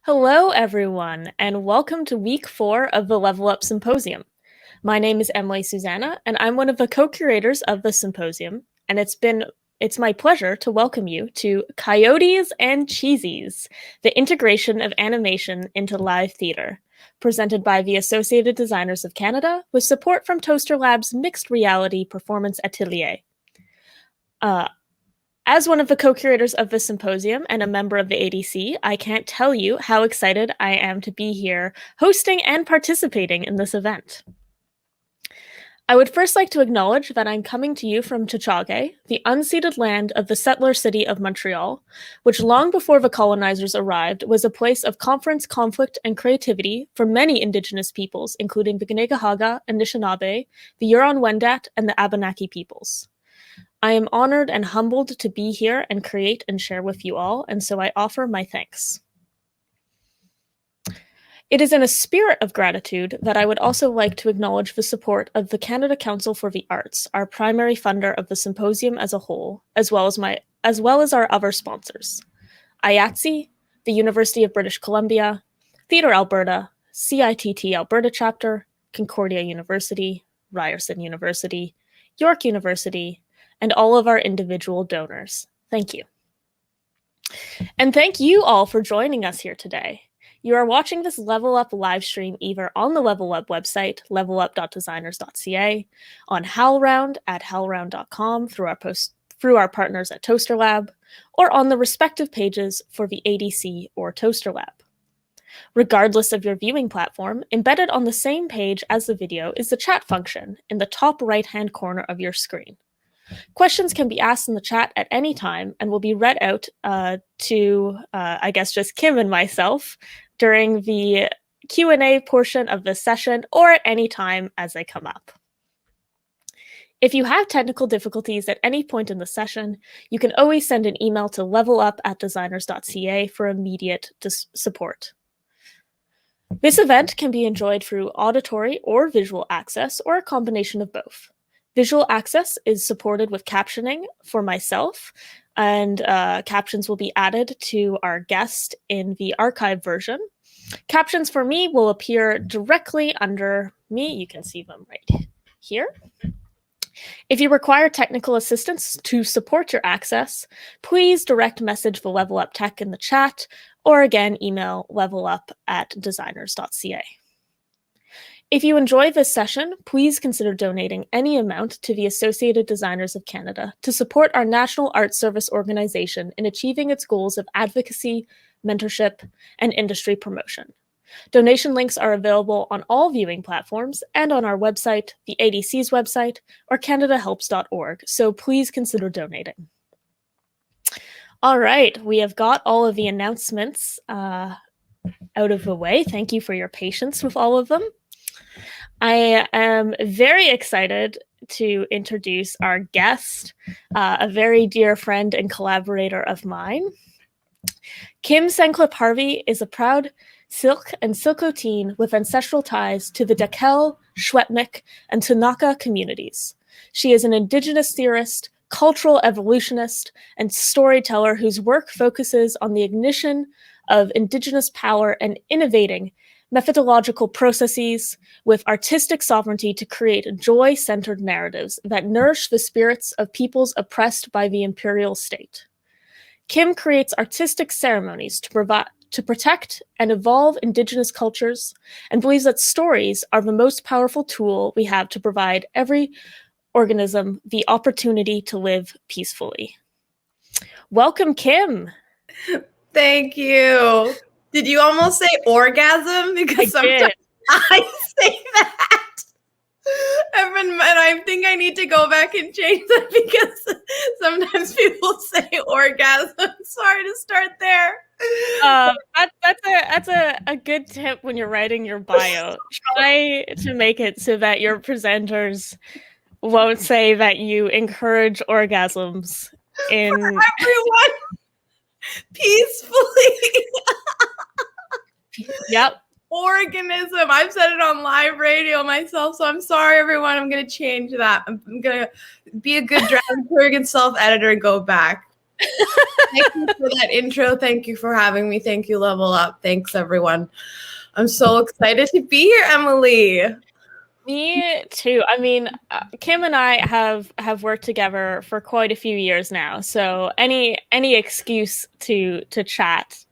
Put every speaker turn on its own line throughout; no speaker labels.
Hello, everyone, and welcome to week 4 of the Level Up Symposium. My name is Emily Soussana, and I'm one of the co-curators of the symposium, and it's my pleasure to welcome you to Coyotes and Cheezies, the integration of animation into live theater, presented by the Associated Designers of Canada with support from Toaster Lab's Mixed Reality Performance Atelier. As one of the co-curators of the symposium and a member of the ADC, I can't tell you how excited I am to be here hosting and participating in this event. I would first like to acknowledge that I'm coming to you from Tchage, the unceded land of the settler city of Montreal, which long before the colonizers arrived was a place of conference, conflict, and creativity for many Indigenous peoples, including the Kanien'kehá:ka, Anishinaabe, the Huron-Wendat, and the Abenaki peoples. I am honored and humbled to be here and create and share with you all, and so I offer my thanks. It is in a spirit of gratitude that I would also like to acknowledge the support of the Canada Council for the Arts, our primary funder of the symposium as a whole, as well as our other sponsors: IATSE, the University of British Columbia, Theatre Alberta, CITT Alberta Chapter, Concordia University, Ryerson University, York University, and all of our individual donors. Thank you. And thank you all for joining us here today. You are watching this Level Up live stream either on the Level Up website, levelup.designers.ca, on HowlRound at howlround.com through our partners at Toaster Lab, or on the respective pages for the ADC or Toaster Lab. Regardless of your viewing platform, embedded on the same page as the video is the chat function in the top right-hand corner of your screen. Questions can be asked in the chat at any time and will be read out to, I guess, just Kim and myself during the Q&A portion of the session or at any time as they come up. If you have technical difficulties at any point in the session, you can always send an email to levelup@designers.ca for immediate support. This event can be enjoyed through auditory or visual access, or a combination of both. Visual access is supported with captioning for myself, and captions will be added to our guest in the archive version. Captions for me will appear directly under me. You can see them right here. If you require technical assistance to support your access, please direct message the Level Up Tech in the chat, or again, email levelup@designers.ca. If you enjoy this session, please consider donating any amount to the Associated Designers of Canada to support our National Arts Service organization in achieving its goals of advocacy, mentorship, and industry promotion. Donation links are available on all viewing platforms and on our website, the ADC's website, or canadahelps.org, so please consider donating. All right, we have got all of the announcements out of the way. Thank you for your patience with all of them. I am very excited to introduce our guest, a very dear friend and collaborator of mine. Kim Senklip Harvey is a proud Syilx and Syilxoteen with ancestral ties to the Dakel, Secwépemc, and Tunaka communities. She is an Indigenous theorist, cultural evolutionist, and storyteller whose work focuses on the ignition of Indigenous power and innovating methodological processes with artistic sovereignty to create joy-centered narratives that nourish the spirits of peoples oppressed by the imperial state. Kim creates artistic ceremonies to protect and evolve Indigenous cultures, and believes that stories are the most powerful tool we have to provide every organism the opportunity to live peacefully. Welcome, Kim.
Thank you. Did you almost say orgasm? Because sometimes I say that. And I think I need to go back and change that because sometimes people say orgasm. Sorry to start there.
That's a good tip when you're writing your bio. Try to make it so that your presenters won't say that you encourage orgasms in
for everyone peacefully.
Yep.
Organism. I've said it on live radio myself, so I'm sorry, everyone. I'm going to change that. I'm going to be a good dramaturg and self-editor and go back. Thank you for that intro. Thank you for having me. Thank you, Level Up. Thanks, everyone. I'm so excited to be here, Emily.
Me too. I mean, Kim and I have worked together for quite a few years now, so any excuse to chat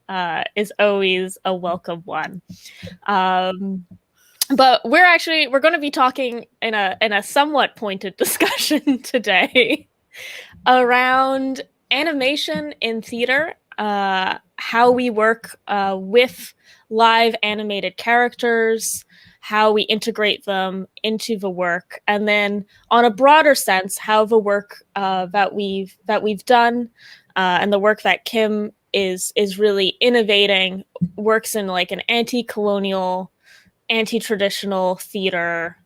is always a welcome one. But we're going to be talking in a somewhat pointed discussion today around animation in theater, how we work with live animated characters, how we integrate them into the work, and then on a broader sense, how the work that we've done and the work that Kim is really innovating works in like an anti-colonial, anti-traditional theater,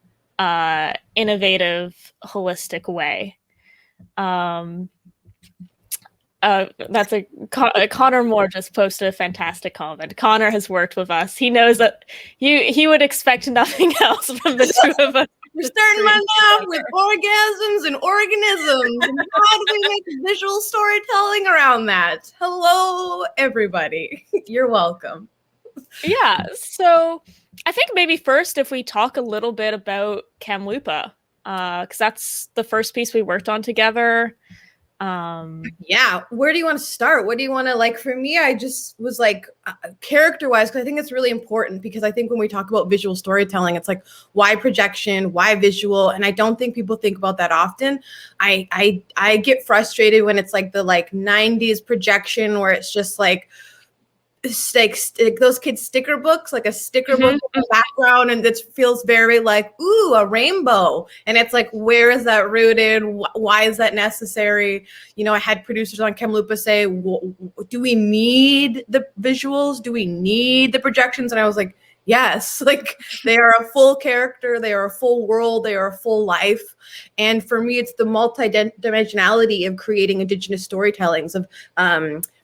innovative, holistic way. That's Connor Moore just posted a fantastic comment. Connor has worked with us. He knows that he would expect nothing else from the two of us.
We're starting month off with orgasms and organisms. And how do we make visual storytelling around that? Hello, everybody. You're welcome.
Yeah. So I think maybe first, if we talk a little bit about Kamloopa, because that's the first piece we worked on together.
Yeah, where do you want to start? What do you want to like? For me, I just was like character-wise, because I think it's really important, because I think when we talk about visual storytelling, it's like, why projection, why visual? And I don't think people think about that often. I get frustrated when it's like the 90s projection where it's just like those kids' sticker books, like a sticker book in the background, and it feels very like, ooh, a rainbow. And it's like, where is that rooted? Why is that necessary? You know, I had producers on Kamloopa say, do we need the visuals? Do we need the projections? And I was like, yes, like they are a full character, they are a full world, they are a full life. And for me, it's the multi-dimensionality of creating Indigenous storytellings, of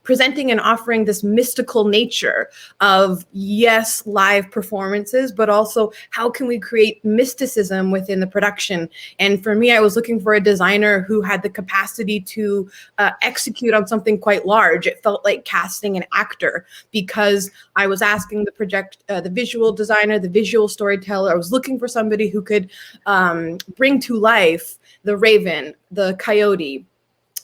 presenting and offering this mystical nature of, yes, live performances, but also how can we create mysticism within the production? And for me, I was looking for a designer who had the capacity to execute on something quite large. It felt like casting an actor, because I was asking the visual designer, the visual storyteller. I was looking for somebody who could bring to life the raven, the coyote,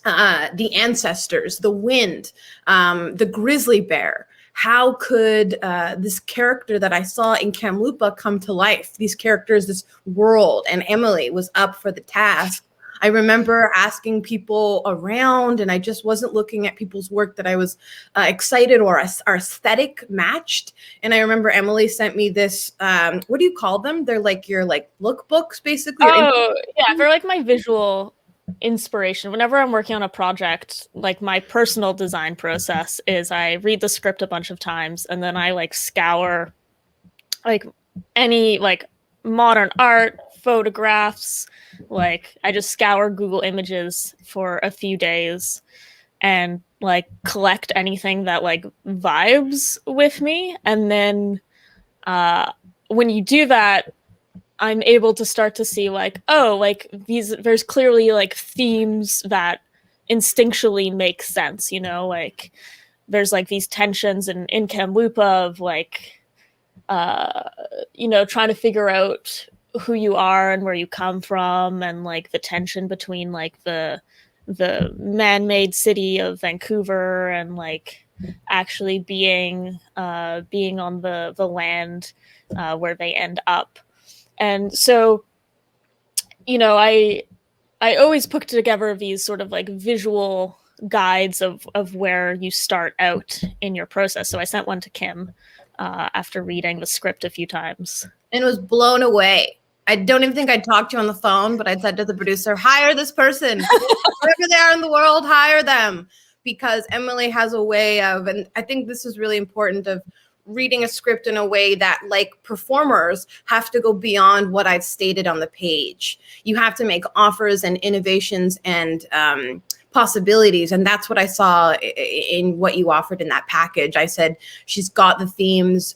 the ancestors, the wind, the grizzly bear. How could this character that I saw in Kamloopa come to life? These characters, this world, and Emily was up for the task. I remember asking people around, and I just wasn't looking at people's work that I was excited or our aesthetic matched. And I remember Emily sent me this, what do you call them? They're like your lookbooks, basically.
Oh, yeah, they're like my visual inspiration. Whenever I'm working on a project, like my personal design process is I read the script a bunch of times, and then I scour any modern art, photographs. I just scour Google Images for a few days and collect anything that vibes with me. And then when you do that, I'm able to start to see there's clearly themes that instinctually make sense, you know, there's these tensions in Kamloopa of trying to figure out who you are and where you come from, and the tension between the man-made city of Vancouver and actually being on the land where they end up. And so, you know, I always put together these sort of visual guides of where you start out in your process. So I sent one to Kim after reading the script a few times.
And was blown away. I don't even think I talked to you on the phone, but I said to the producer, hire this person. Wherever they are in the world, hire them. Because Emily has a way of, and I think this is really important, of reading a script in a way that performers have to go beyond what I've stated on the page. You have to make offers and innovations and possibilities. And that's what I saw in what you offered in that package. I said, she's got the themes.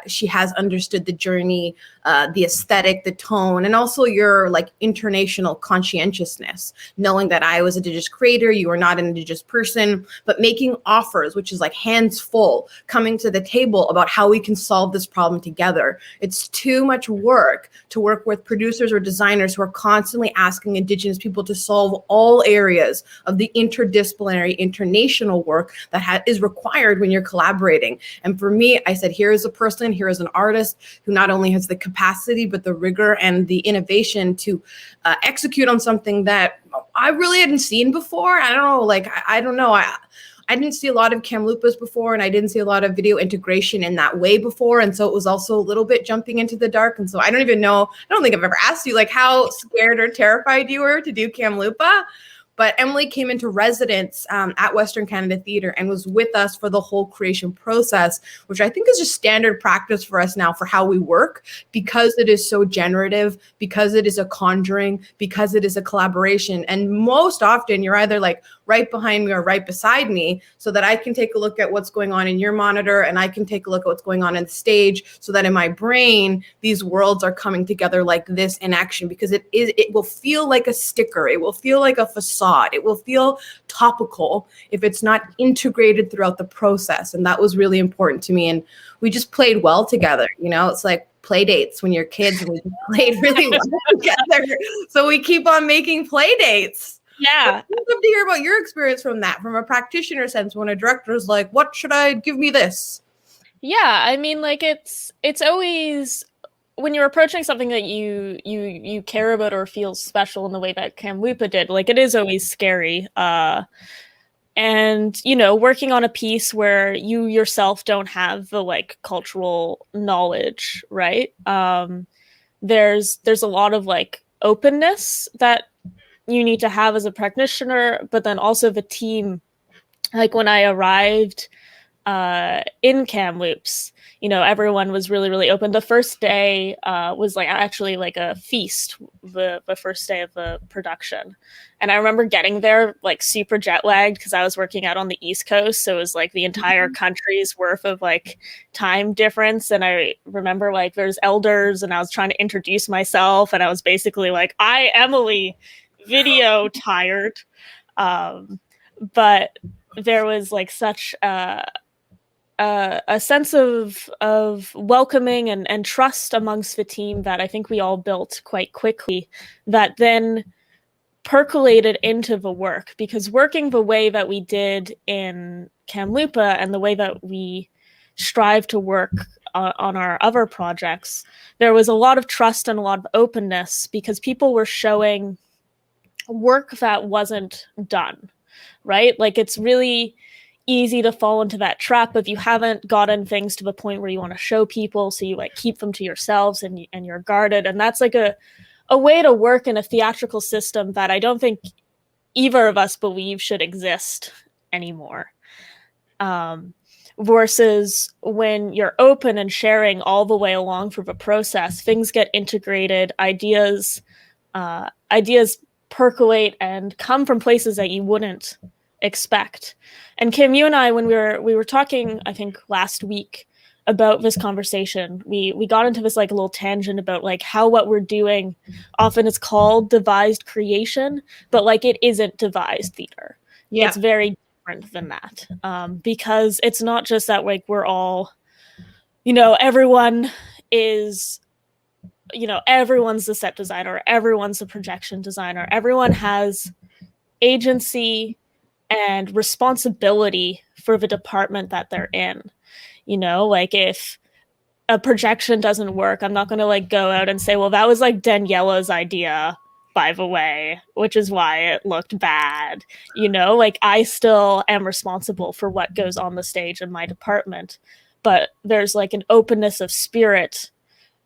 She has understood the journey, the aesthetic, the tone, and also your like international conscientiousness, knowing that I was a Indigenous creator, you are not an Indigenous person, but making offers, which is like hands full, coming to the table about how we can solve this problem together. It's too much work to work with producers or designers who are constantly asking Indigenous people to solve all areas of the interdisciplinary, international work that is required when you're collaborating. And for me, I said, here is a person, here is an artist who not only has the capacity, but the rigor and the innovation to execute on something that I really hadn't seen before. I don't know, like, I don't know. I didn't see a lot of Kamloopas before, and I didn't see a lot of video integration in that way before. And so it was also a little bit jumping into the dark. And so I don't even know, I don't think I've ever asked you like how scared or terrified you were to do Kamloopa. But Emily came into residence at Western Canada Theatre and was with us for the whole creation process, which I think is just standard practice for us now for how we work, because it is so generative, because it is a conjuring, because it is a collaboration. And most often you're either like right behind me or right beside me, so that I can take a look at what's going on in your monitor and I can take a look at what's going on in the stage, so that in my brain, these worlds are coming together like this in action, because it will feel like a sticker. It will feel like a facade. It will feel topical if it's not integrated throughout the process. And that was really important to me. And we just played well together. You know, it's like play dates when you're kids, and we played really well together. So we keep on making play dates.
Yeah.
I'd love to hear about your experience from that, from a practitioner sense, when a director is like, what should I give me this?
Yeah, I mean, like it's always, when you're approaching something that you care about or feels special in the way that Kamloopa did, like it is always scary. And you know, working on a piece where you yourself don't have the like cultural knowledge, right? There's a lot of like openness that you need to have as a practitioner, but then also the team. Like when I arrived in Kamloops, you know, everyone was really, really open. The first day was like actually like a feast, the first day of the production. And I remember getting there like super jet lagged because I was working out on the East Coast. So it was like the entire country's worth of like time difference. And I remember like there's elders and I was trying to introduce myself. And I was basically like, I, Emily, video tired. But there was like such a sense of welcoming and trust amongst the team that I think we all built quite quickly, that then percolated into the work. Because working the way that we did in Kamloopa and the way that we strive to work on our other projects, there was a lot of trust and a lot of openness, because people were showing work that wasn't done, right? Like it's really easy to fall into that trap if you haven't gotten things to the point where you want to show people, so you like keep them to yourselves and you're guarded. And that's like a way to work in a theatrical system that I don't think either of us believe should exist anymore. Versus when you're open and sharing all the way along through the process, things get integrated, ideas percolate and come from places that you wouldn't expect. And Kim, you and I, when we were talking, I think last week about this conversation, we got into this like a little tangent about like how what we're doing often is called devised creation, but like it isn't devised theater. Yeah. It's very different than that, because it's not just that like we're all, you know, everyone is, you know, everyone's the set designer, everyone's the projection designer, everyone has agency and responsibility for the department that they're in. You know, like if a projection doesn't work, I'm not going to like go out and say, well, that was like Daniela's idea, by the way, which is why it looked bad. You know, like I still am responsible for what goes on the stage in my department, but there's like an openness of spirit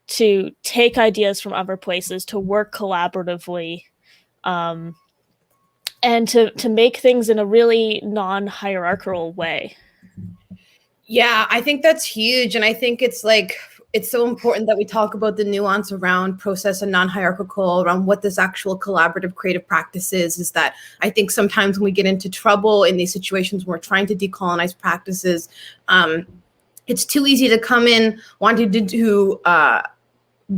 to take ideas from other places, to work collaboratively, and to make things in a really non-hierarchical way.
Yeah, I think that's huge. And I think it's it's so important that we talk about the nuance around process and non-hierarchical, around what this actual collaborative creative practice is that I think sometimes when we get into trouble in these situations when we're trying to decolonize practices, it's too easy to come in wanting to do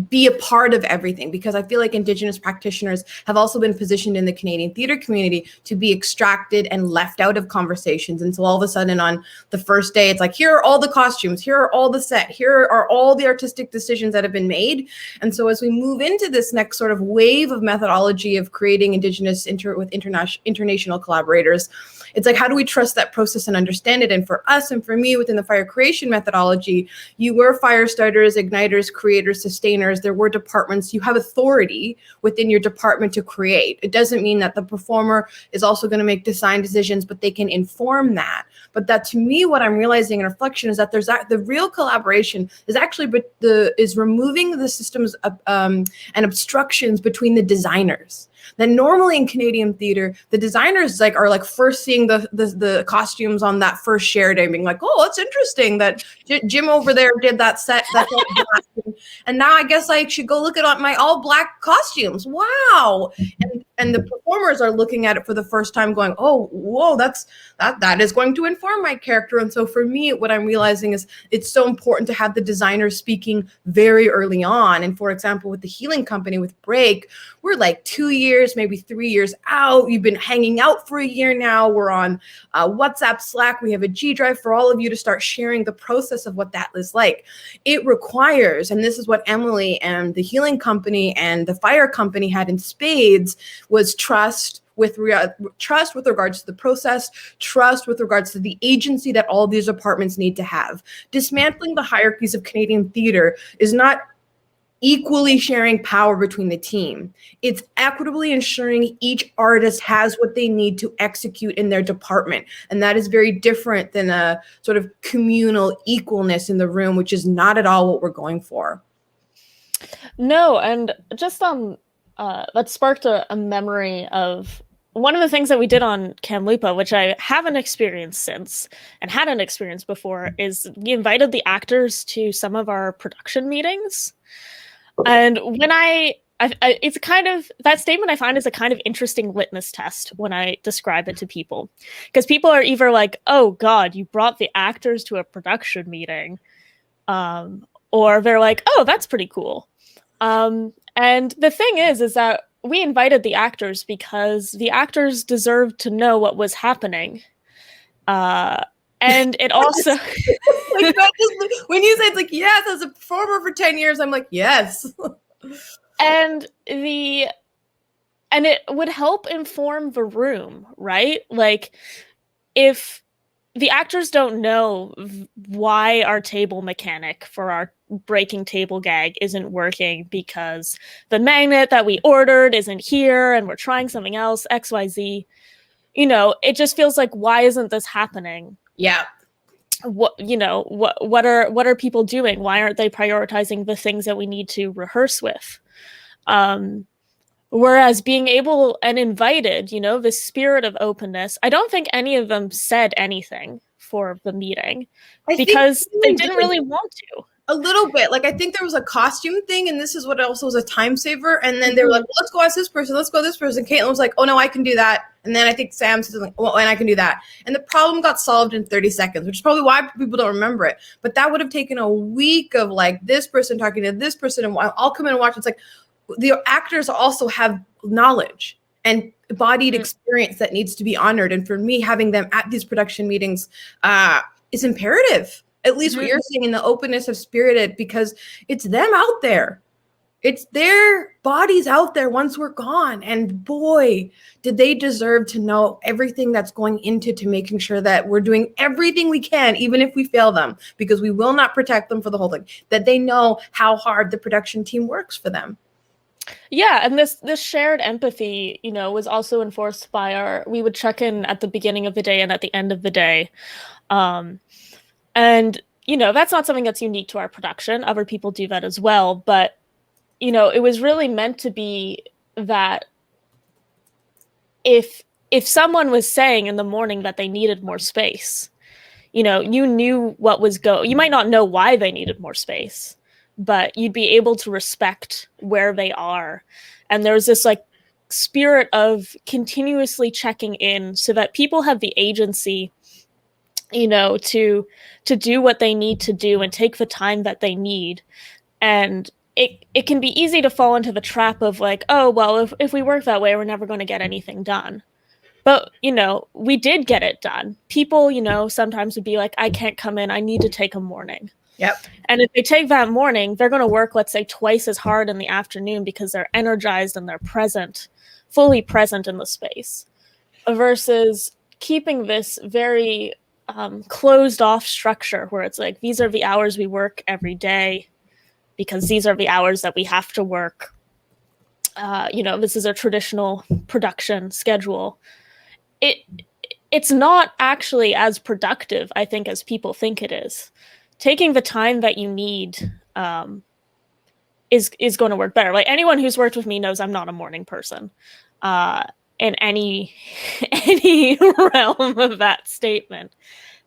be a part of everything, because I feel like Indigenous practitioners have also been positioned in the Canadian theater community to be extracted and left out of conversations. And so all of a sudden on the first day, it's like, here are all the costumes, here are all the set, here are all the artistic decisions that have been made. And so as we move into this next sort of wave of methodology of creating Indigenous with international collaborators, it's like, how do we trust that process and understand it? And for us and for me within the fire creation methodology, you were fire starters, igniters, creators, sustainers. There were departments. You have authority within your department to create. It doesn't mean that the performer is also going to make design decisions, but they can inform that. But that, to me, what I'm realizing in reflection is that there's the real collaboration is actually is removing the systems and obstructions between the designers. Then normally in Canadian theater, the designers are first seeing the costumes on that first share day, being like, oh, it's interesting that Jim over there did that set. And now I guess I should go look at my all black costumes. Wow. And the performers are looking at it for the first time going, oh, whoa, that is going to inform my character. And so for me, what I'm realizing is it's so important to have the designers speaking very early on. And for example, with the Healing Company, with Break, we're like 2 years, maybe 3 years out. You've been hanging out for a year now. We're on WhatsApp, Slack. We have a G Drive for all of you to start sharing the process of what that is like. It requires, and this is what Emily and the Healing Company and the Fire Company had in spades, was trust with regards to the process, trust with regards to the agency that all these departments need to have. Dismantling the hierarchies of Canadian theater is not equally sharing power between the team. It's equitably ensuring each artist has what they need to execute in their department. And that is very different than a sort of communal equalness in the room, which is not at all what we're going for.
No, and just that sparked a memory of one of the things that we did on Kamloopa, which I haven't experienced since and hadn't experienced before, is we invited the actors to some of our production meetings. And when it's kind of, that statement I find is a kind of interesting litmus test when I describe it to people, because people are either like, oh God, you brought the actors to a production meeting, or they're like, oh, that's pretty cool. And the thing is that we invited the actors because the actors deserved to know what was happening. And it also
when you say it's like, yes, as a performer for 10 years, I'm like, yes.
and it would help inform the room, right? Like, if the actors don't know why our table mechanic for our breaking table gag isn't working because the magnet that we ordered isn't here and we're trying something else, XYZ, it just feels like, why isn't this happening?
Yeah.
What are people doing? Why aren't they prioritizing the things that we need to rehearse with? Whereas being able and invited, the spirit of openness, I don't think any of them said anything for the meeting because they didn't really want to.
A little bit. Like, I think there was a costume thing, and this is what also was a time saver. And then they were like, well, let's go ask this person. Let's go this person. Caitlin was like, oh, no, I can do that. And then I think Sam said something, well, and I can do that. And the problem got solved in 30 seconds, which is probably why people don't remember it. But that would have taken a week of like this person talking to this person, and I'll come in and watch. It's like the actors also have knowledge and embodied experience that needs to be honored. And for me, having them at these production meetings is imperative. At least what you're saying in the openness of spirited, because it's them out there. It's their bodies out there once we're gone. And boy, did they deserve to know everything that's going into to making sure that we're doing everything we can, even if we fail them, because we will not protect them for the whole thing, that they know how hard the production team works for them.
Yeah, and this shared empathy, was also enforced by we would check in at the beginning of the day and at the end of the day. And, that's not something that's unique to our production. Other people do that as well. But, it was really meant to be that if someone was saying in the morning that they needed more space, you knew what was you might not know why they needed more space, but you'd be able to respect where they are. And there's this like spirit of continuously checking in so that people have the agency, you know, to do what they need to do and take the time that they need. And it can be easy to fall into the trap of like, oh, well, if we work that way, we're never going to get anything done. But, you know, we did get it done. People, you know, sometimes would be like, I can't come in, I need to take a morning.
Yep.
And if they take that morning, they're going to work, let's say, twice as hard in the afternoon because they're energized and they're present, fully present in the space, versus keeping this very closed off structure where it's like, these are the hours we work every day because these are the hours that we have to work. You know, this is a traditional production schedule. It's not actually as productive, I think, as people think it is. Taking the time that you need is going to work better. Like anyone who's worked with me knows I'm not a morning person in any realm of that statement.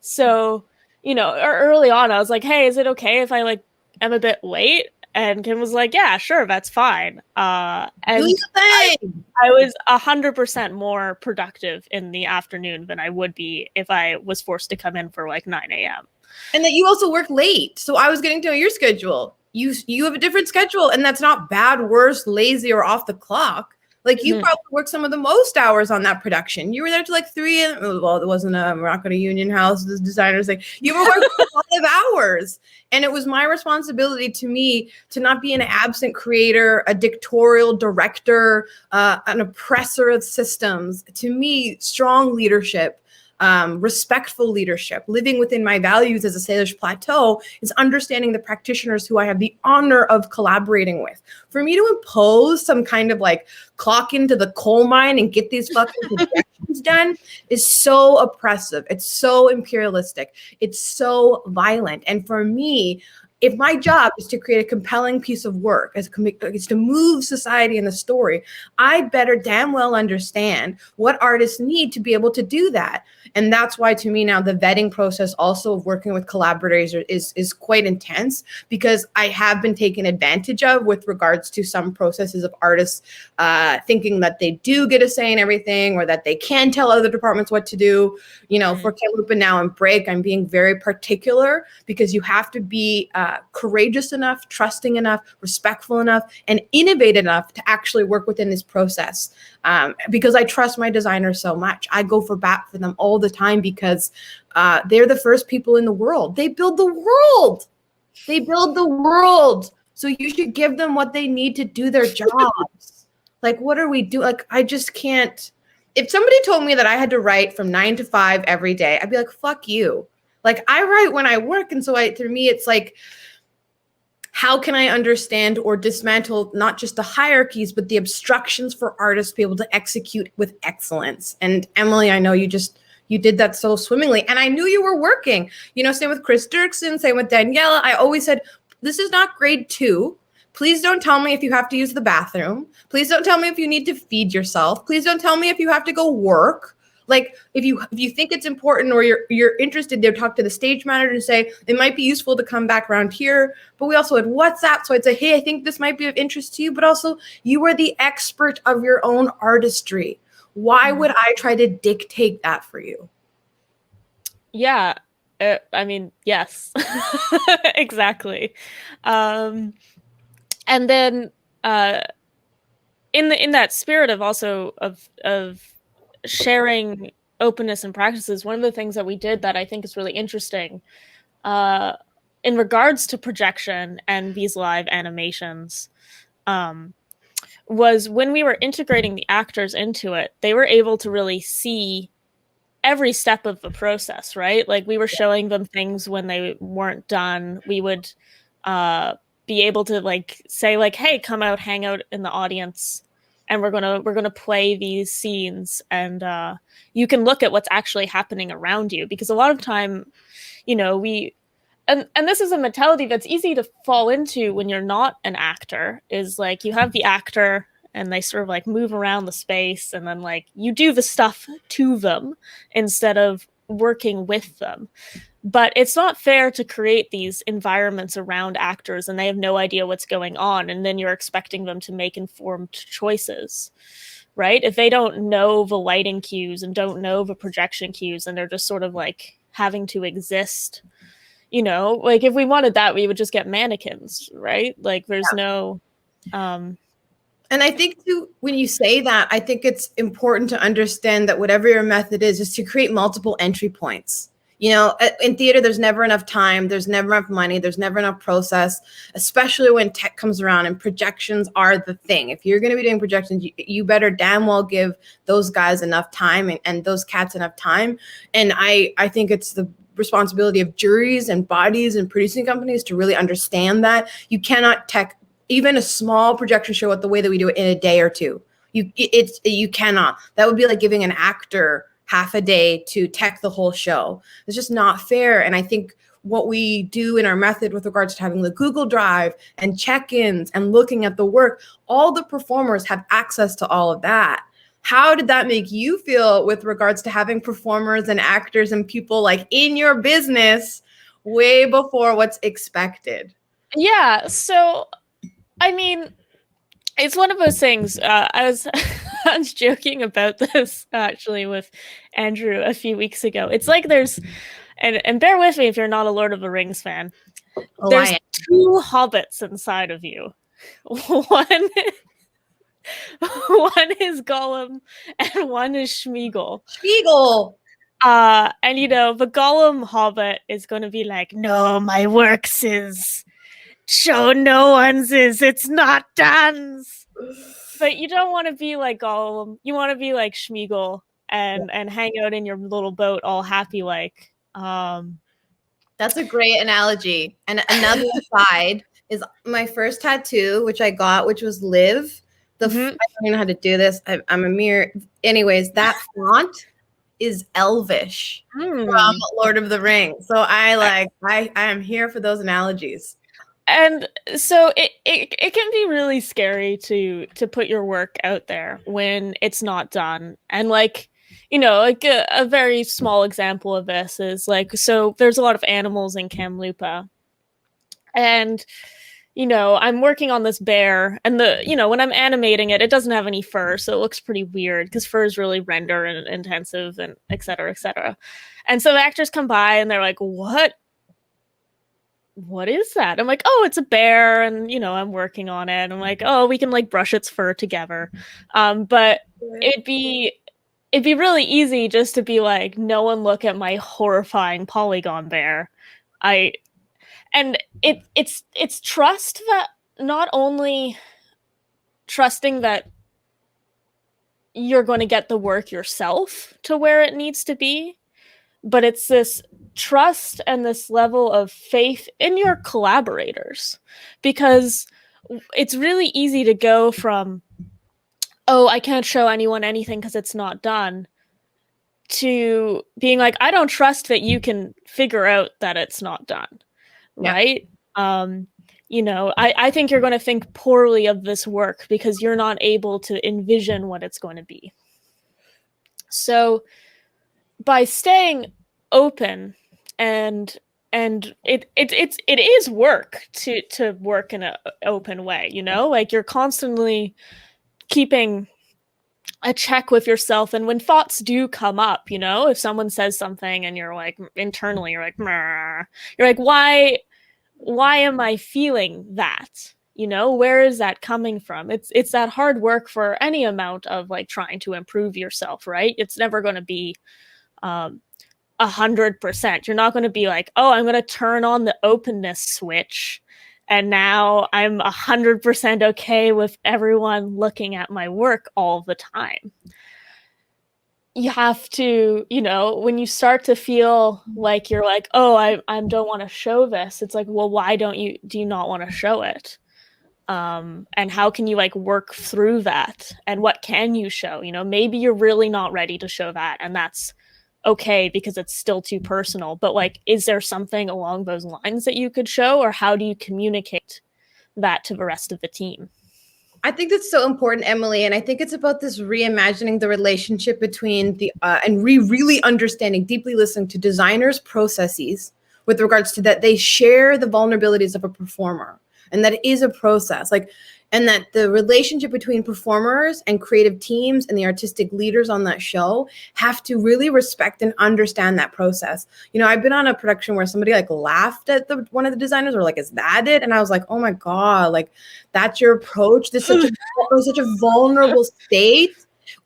So, you know, early on I was like, hey, is it okay if I like am a bit late? And Kim was like, yeah, sure, that's fine. And I was 100% more productive in the afternoon than I would be if I was forced to come in for like 9 a.m.
And that you also work late. So I was getting to know your schedule. You have a different schedule, and that's not bad, worse, lazy, or off the clock. Like you probably worked some of the most hours on that production. You were there till like 3 and well, it wasn't a Morocco Union House. The designers like you were working a lot of hours, and it was my responsibility to me to not be an absent creator, a dictatorial director, an oppressor of systems. To me, strong leadership. Respectful leadership, living within my values as a Salish Plateau is understanding the practitioners who I have the honor of collaborating with. For me to impose some kind of like clock into the coal mine and get these fucking projections done is so oppressive. It's so imperialistic. It's so violent. And for me, if my job is to create a compelling piece of work, is to move society in the story, I better damn well understand what artists need to be able to do that. And that's why, to me now, the vetting process also of working with collaborators is quite intense, because I have been taken advantage of with regards to some processes of artists thinking that they do get a say in everything or that they can tell other departments what to do. You know, for Kalupa now and Break, I'm being very particular because you have to be courageous enough, trusting enough, respectful enough, and innovative enough to actually work within this process. Because I trust my designers so much. I go for bat for them all the time because they're the first people in the world. They build the world. They build the world. So you should give them what they need to do their jobs. Like, what are we doing? Like, I just can't. If somebody told me that I had to write from 9 to 5 every day, I'd be like, fuck you. Like, I write when I work. And so for me, it's like, how can I understand or dismantle not just the hierarchies, but the obstructions for artists to be able to execute with excellence? And Emily, I know you did that so swimmingly. And I knew you were working, you know, same with Chris Dirksen, same with Daniela. I always said, this is not grade 2. Please don't tell me if you have to use the bathroom. Please don't tell me if you need to feed yourself. Please don't tell me if you have to go work. Like, if you think it's important or you're interested, they'll talk to the stage manager and say, it might be useful to come back around here. But we also had WhatsApp. So I'd say, hey, I think this might be of interest to you. But also, you are the expert of your own artistry. Why would I try to dictate that for you?
Yeah. I mean, yes, exactly. And then in that spirit of also of sharing openness and practices, one of the things that we did that I think is really interesting in regards to projection and these live animations was when we were integrating the actors into it, they were able to really see every step of the process, right? Like, we were showing them things when they weren't done. We would be able to like say like, hey, come out, hang out in the audience, and we're gonna play these scenes, and you can look at what's actually happening around you, because a lot of time, you know, and this is a mentality that's easy to fall into when you're not an actor, is like, you have the actor and they sort of like move around the space, and then like you do the stuff to them instead of working with them. But it's not fair to create these environments around actors and they have no idea what's going on, and then you're expecting them to make informed choices, right? If they don't know the lighting cues and don't know the projection cues and they're just sort of like having to exist, you know, like if we wanted that, we would just get mannequins, right? Like there's no
and I think too, when you say that, I think it's important to understand that whatever your method is to create multiple entry points. You know, in theater, there's never enough time, there's never enough money, there's never enough process, especially when tech comes around and projections are the thing. If you're going to be doing projections, you better damn well give those guys enough time and those cats enough time. And I think it's the responsibility of juries and bodies and producing companies to really understand that you cannot tech even a small projection show at the way that we do it in a day or two. You cannot. That would be like giving an actor half a day to tech the whole show. It's just not fair. And I think what we do in our method with regards to having the Google Drive and check-ins and looking at the work, all the performers have access to all of that. How did that make you feel with regards to having performers and actors and people like in your business way before what's expected?
Yeah, so I mean, it's one of those things. I was I was joking about this actually with Andrew a few weeks ago. It's like there's, and bear with me if you're not a Lord of the Rings fan. There's two hobbits inside of you. One is Gollum and one is Smeagol. And you know, the Gollum hobbit is going to be like, no, my works is show no one's is, it's not done. But you don't want to be like Gollum. You want to be like Smeagol and hang out in your little boat all happy like.
That's a great analogy. And another side is my first tattoo, which I got, which was Live. I don't even know how to do this. I'm a mere. Anyways, that font is Elvish from Lord of the Rings. So I am here for those analogies.
And so it can be really scary to put your work out there when it's not done. And like, you know, like a very small example of this is like, so there's a lot of animals in Kamloopa. And, you know, I'm working on this bear and when I'm animating it, it doesn't have any fur. So it looks pretty weird because fur is really render and intensive and et cetera, et cetera. And so the actors come by and they're like, what is that? I'm like, oh, it's a bear, and you know, I'm working on it. I'm like, oh, we can like brush its fur together. But it'd be really easy just to be like, no one look at my horrifying polygon bear. It's trust that, not only trusting that you're going to get the work yourself to where it needs to be, but it's this trust and this level of faith in your collaborators, because it's really easy to go from, oh, I can't show anyone anything because it's not done, to being like, I don't trust that you can figure out that it's not done. Yeah. Right? You know, I think you're going to think poorly of this work because you're not able to envision what it's going to be. So by staying open, and it is work to work in an open way, you know, like you're constantly keeping a check with yourself. And when thoughts do come up, you know, if someone says something and you're like, internally, you're like, Meh. You're like, why am I feeling that? You know, where is that coming from? It's that hard work for any amount of like trying to improve yourself, right? It's never going to be 100%. You're not going to be like, oh, I'm going to turn on the openness switch and now I'm 100% okay with everyone looking at my work all the time. You have to, you know, when you start to feel like you're like, oh, I don't want to show this, it's like, well, why do you not want to show it? And how can you like work through that? And what can you show? You know, maybe you're really not ready to show that, and that's okay because it's still too personal. But like, is there something along those lines that you could show, or how do you communicate that to the rest of the team?
I think that's so important, Emily. And I think it's about this reimagining the relationship between and really understanding, deeply listening to designers' processes with regards to that they share the vulnerabilities of a performer. And that it is a process. And that the relationship between performers and creative teams and the artistic leaders on that show have to really respect and understand that process. I've been on a production where somebody laughed at one of the designers, or is that it? And I was like, oh my God, that's your approach. This is such a vulnerable state,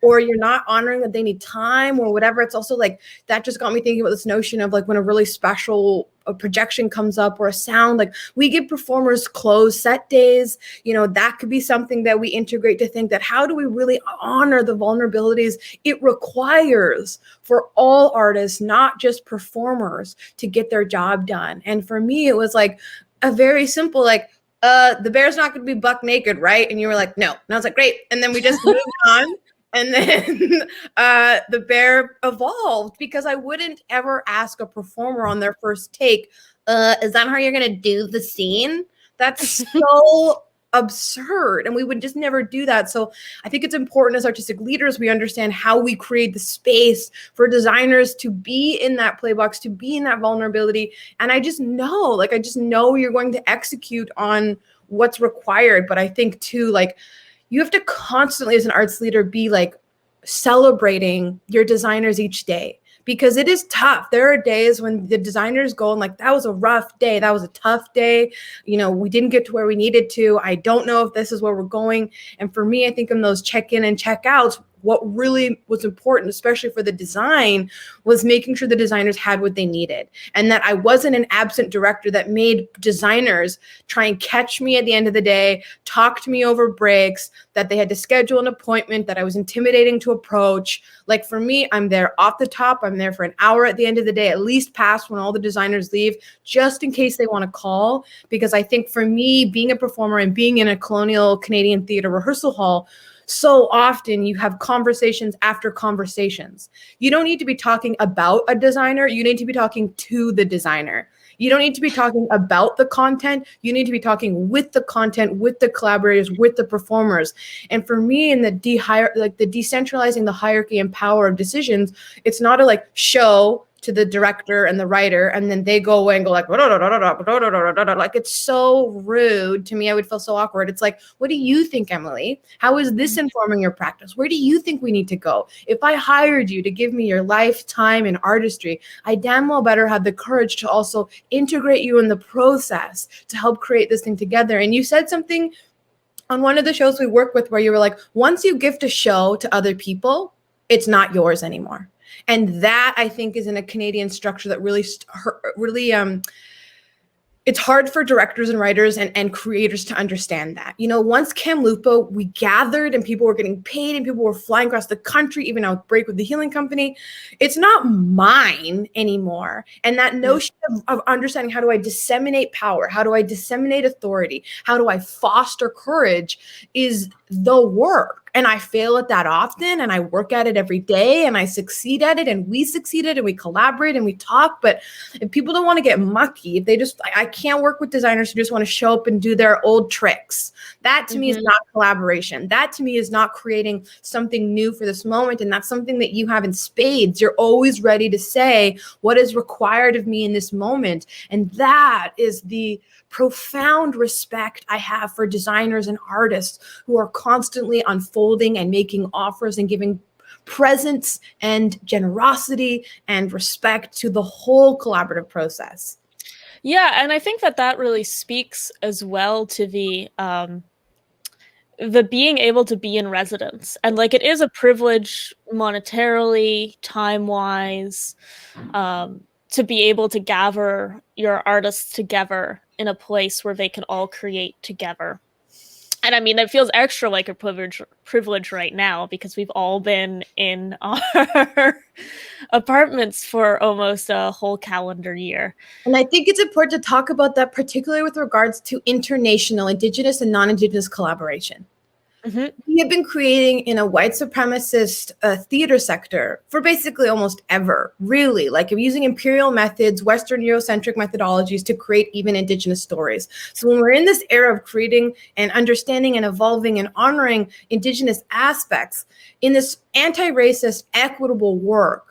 or you're not honoring that they need time or whatever. It's also that just got me thinking about this notion of when a really special projection comes up or a sound, we give performers closed set days. That could be something that we integrate to think that how do we really honor the vulnerabilities it requires for all artists, not just performers, to get their job done. And for me, it was a very simple, the bear's not going to be buck naked, right? And you were like, no. And I was like, great. And then we just moved on. And then the bear evolved, because I wouldn't ever ask a performer on their first take, is that how you're going to do the scene? That's so absurd. And we would just never do that. So I think it's important as artistic leaders, we understand how we create the space for designers to be in that play box, to be in that vulnerability. And I just know, you're going to execute on what's required. But I think too, you have to constantly, as an arts leader, be celebrating your designers each day, because it is tough. There are days when the designers go and that was a rough day. That was a tough day. We didn't get to where we needed to. I don't know if this is where we're going. And for me, I think in those check-in and check-outs, what really was important, especially for the design, was making sure the designers had what they needed, and that I wasn't an absent director that made designers try and catch me at the end of the day, talk to me over breaks, that they had to schedule an appointment, that I was intimidating to approach. For me, I'm there off the top. I'm there for an hour at the end of the day, at least past when all the designers leave, just in case they want to call. Because I think for me, being a performer and being in a colonial Canadian theater rehearsal hall, so often you have conversations after conversations. You don't need to be talking about a designer. You need to be talking to the designer. You don't need to be talking about the content. You need to be talking with the content, with the collaborators, with the performers. And for me, in the decentralizing the hierarchy and power of decisions, it's not a show to the director and the writer, and then they go away and go it's so rude to me. I would feel so awkward. It's what do you think, Emily? How is this informing your practice? Where do you think we need to go? If I hired you to give me your lifetime in artistry, I damn well better have the courage to also integrate you in the process to help create this thing together. And you said something on one of the shows we work with where you were once you gift a show to other people, it's not yours anymore. And that, I think, is in a Canadian structure that really it's hard for directors and writers and creators to understand that. Once Kamloops, we gathered and people were getting paid and people were flying across the country, even out break with the Healing Company. It's not mine anymore. And that notion of understanding, how do I disseminate power? How do I disseminate authority? How do I foster courage is the work. And I fail at that often, and I work at it every day, and I succeed at it, and we succeeded, and we collaborate, and we talk. But if people don't want to get mucky, if they I can't work with designers who just want to show up and do their old tricks. That to me is not collaboration. That to me is not creating something new for this moment. And that's something that you have in spades. You're always ready to say what is required of me in this moment. And that is the profound respect I have for designers and artists who are constantly unfolding and making offers and giving presence and generosity and respect to the whole collaborative process.
Yeah, and I think that really speaks as well to the being able to be in residence. And it is a privilege monetarily, time-wise, to be able to gather your artists together in a place where they can all create together. And I mean, it feels extra like a privilege right now because we've all been in our apartments for almost a whole calendar year.
And I think it's important to talk about that, particularly with regards to international, Indigenous and non-Indigenous collaboration. We have been creating in a white supremacist theater sector for basically almost ever, really. Like, using imperial methods, Western Eurocentric methodologies to create even Indigenous stories. So when we're in this era of creating and understanding and evolving and honoring Indigenous aspects in this anti-racist, equitable work,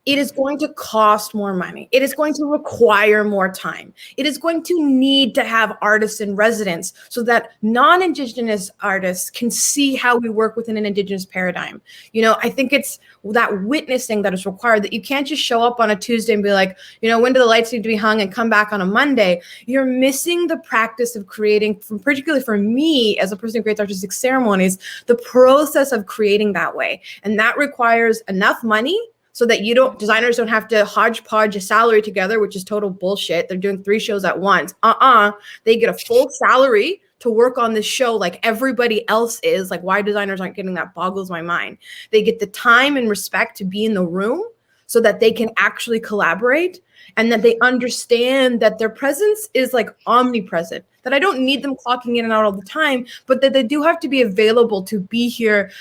it is going to cost more money. It is going to require more time. It is going to need to have artists in residence so that non-Indigenous artists can see how we work within an Indigenous paradigm. I think it's that witnessing that is required, that you can't just show up on a Tuesday and be like, when do the lights need to be hung, and come back on a Monday. You're missing the practice of creating, particularly for me as a person who creates artistic ceremonies, the process of creating that way. And that requires enough money so that designers don't have to hodgepodge a salary together, which is total bullshit. They're doing 3 shows at once. They get a full salary to work on this show like everybody else is. Like, why designers aren't getting that boggles my mind. They get the time and respect to be in the room so that they can actually collaborate, and that they understand that their presence is like omnipresent, that I don't need them clocking in and out all the time, but that they do have to be available to be here,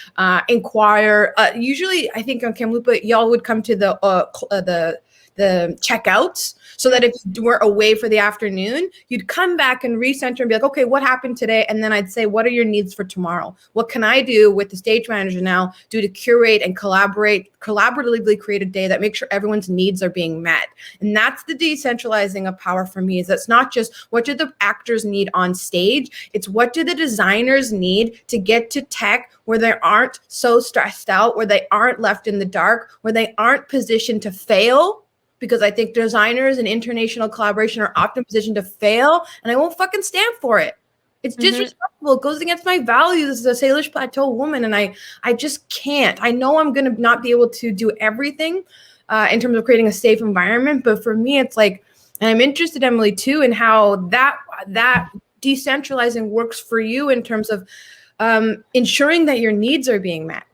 inquire. Usually, I think on Kamloopa, y'all would come to the checkouts, so that if you were away for the afternoon, you'd come back and recenter and be like, okay, what happened today? And then I'd say, what are your needs for tomorrow? What can I do with the stage manager now to curate and collaboratively create a day that makes sure everyone's needs are being met? And that's the decentralizing of power for me, is that's not just what do the actors need on stage, it's what do the designers need to get to tech where they aren't so stressed out, where they aren't left in the dark, where they aren't positioned to fail. Because I think designers and international collaboration are often positioned to fail, and I won't fucking stand for it. It's disrespectful. It goes against my values as a Salish Plateau woman, and I just can't. I know I'm going to not be able to do everything in terms of creating a safe environment, but for me, it's like, and I'm interested, Emily, too, in how that decentralizing works for you in terms of ensuring that your needs are being met.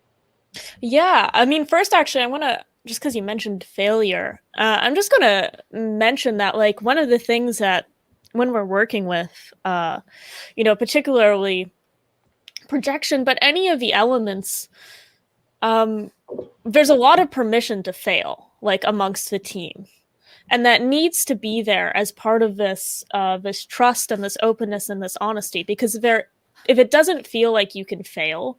Yeah, I mean, first, actually, I want to, just because you mentioned failure, I'm just going to mention that, like, one of the things that when we're working with, particularly projection, but any of the elements, there's a lot of permission to fail, like, amongst the team. And that needs to be there as part of this trust and this openness and this honesty, because if it doesn't feel like you can fail,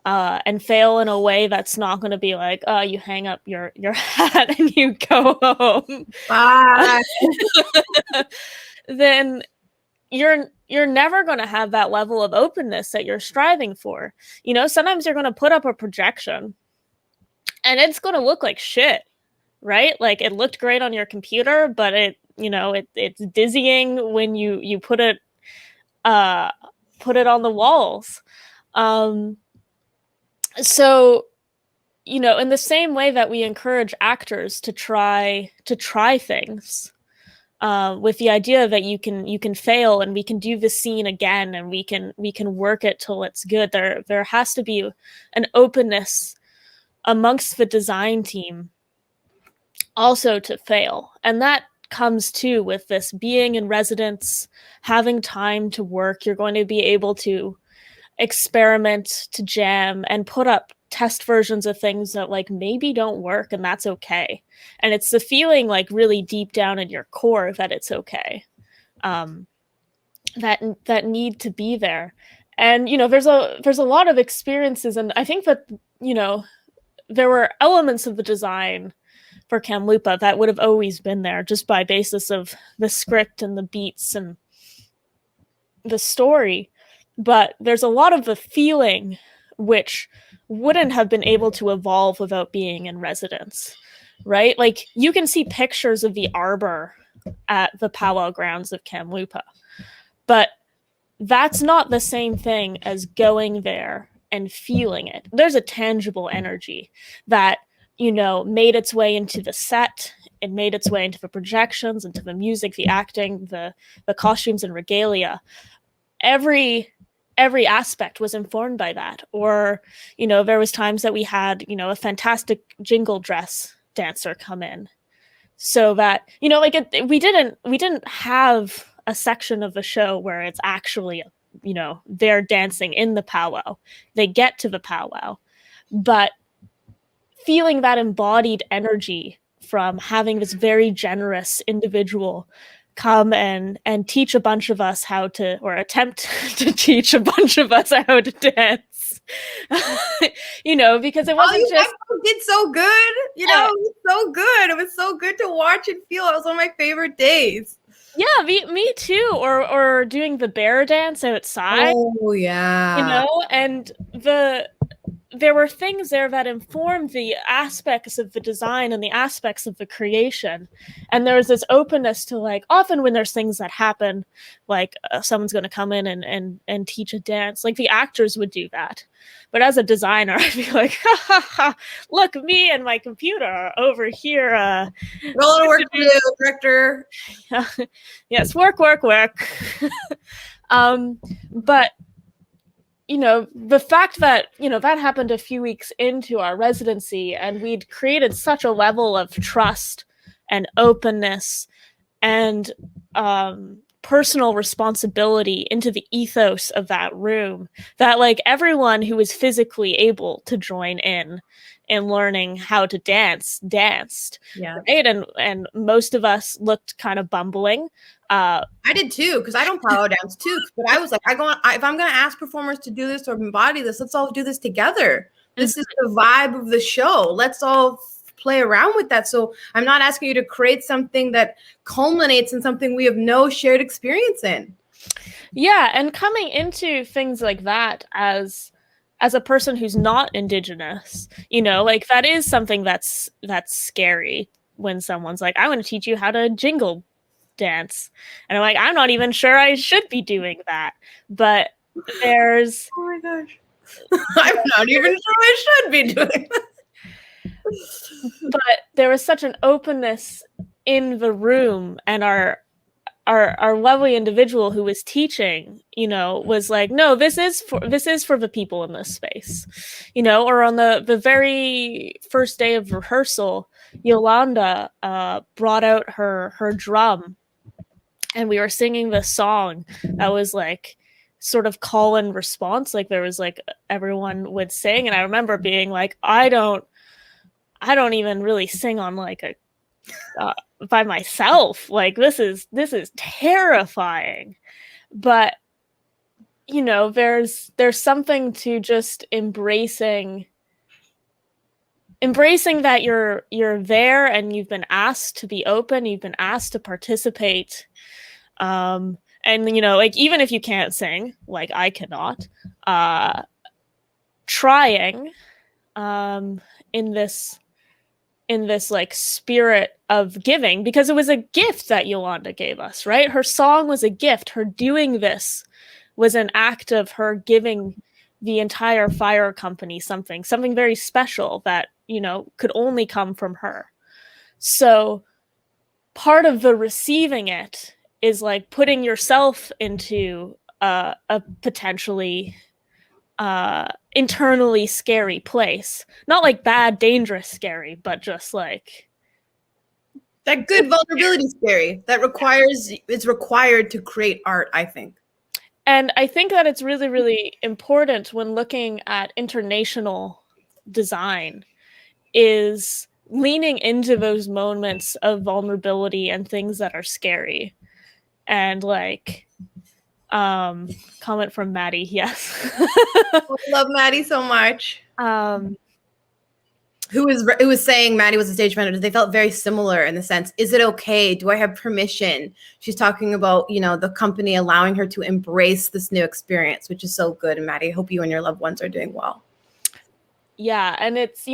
and fail in a way that's not going to be like, you hang up your hat and you go home.
Bye.
Then you're never going to have that level of openness that you're striving for. Sometimes you're going to put up a projection and it's going to look like shit, right? Like, it looked great on your computer, but it's dizzying when you put it on the walls. So, in the same way that we encourage actors to try things, with the idea that you can fail and we can do the scene again and we can work it till it's good. There has to be an openness amongst the design team also to fail, and that comes too with this being in residence, having time to work. You're going to be able to experiment, to jam, and put up test versions of things that, like, maybe don't work, and that's okay. And it's the feeling, like, really deep down in your core that it's okay, that need to be there. And there's a lot of experiences, and I think that there were elements of the design for Kamloopa that would have always been there, just by basis of the script and the beats and the story. But there's a lot of the feeling which wouldn't have been able to evolve without being in residence, right? Like, you can see pictures of the arbor at the powwow grounds of Kamloopa, but that's not the same thing as going there and feeling it. There's a tangible energy that, made its way into the set. It made its way into the projections, into the music, the acting, the costumes and regalia. Every aspect was informed by that. Or, there was times that we had, a fantastic jingle dress dancer come in, so that, we didn't have a section of the show where it's actually they're dancing in the powwow. They get to the powwow, but feeling that embodied energy from having this very generous individual come and teach a bunch of us how to, or attempt to teach a bunch of us how to dance. Because it wasn't just
did so good. It was so good. It was so good to watch and feel. It was one of my favorite days.
Yeah, me too. Or doing the bear dance outside.
Oh yeah.
And there were things there that informed the aspects of the design and the aspects of the creation. And there was this openness to, like, often when there's things that happen, like someone's going to come in and teach a dance, like the actors would do that. But as a designer, I'd be like, ha, ha, ha, look, me and my computer over here.
Roll to work for you, director.
Yes, work. But the fact that, that happened a few weeks into our residency, and we'd created such a level of trust and openness and personal responsibility into the ethos of that room, that, like, everyone who was physically able to join in learning how to danced.
Yeah.
Right? And most of us looked kind of bumbling.
I did too, because I don't powwow dance too. But I was like, if I'm going to ask performers to do this or embody this, let's all do this together. This is the vibe of the show. Let's all play around with that. So I'm not asking you to create something that culminates in something we have no shared experience in.
Yeah, and coming into things like that as a person who's not Indigenous, like, that is something that's scary when someone's like, I want to teach you how to jingle dance. And I'm like, I'm not even sure I should be doing that. But there's...
Oh my gosh. I'm not even sure I should be doing that.
But there was such an openness in the room, and our lovely individual who was teaching, was like, no, this is for the people in this space, or on the very first day of rehearsal, Yolanda brought out her drum, and we were singing this song that was like sort of call and response. Like, there was, like, everyone would sing, and I remember being like, I don't even really sing on, like, a by myself. Like, this is terrifying. But there's something to just embracing that you're there, and you've been asked to be open, you've been asked to participate, and like, even if you can't sing, like I cannot, trying in this like spirit of giving, because it was a gift that Yolanda gave us, right? Her song was a gift. Her doing this was an act of her giving the entire fire company something very special that, could only come from her. So part of the receiving it is, like, putting yourself into a potentially internally scary place. Not like bad, dangerous scary, but just like
that good vulnerability scary that is required to create art, I think.
And I think that it's really, really important when looking at international design is leaning into those moments of vulnerability and things that are scary. And, like, comment from Maddie, yes.
I love Maddie so much. Who was saying Maddie was a stage manager. They felt very similar in the sense, is it okay? Do I have permission? She's talking about, the company allowing her to embrace this new experience, which is so good. And Maddie, I hope you and your loved ones are doing well.
Yeah, and it's,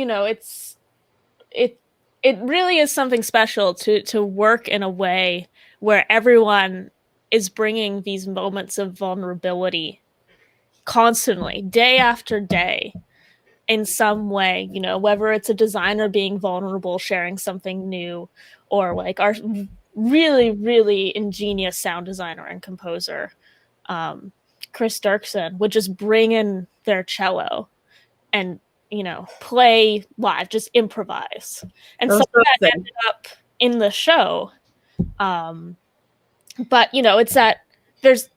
it really is something special to work in a way where everyone is bringing these moments of vulnerability constantly, day after day, in some way, whether it's a designer being vulnerable, sharing something new, or like our really, really ingenious sound designer and composer, Chris Dirksen, would just bring in their cello and, play live, just improvise. And so that ended up in the show. But, it's that there's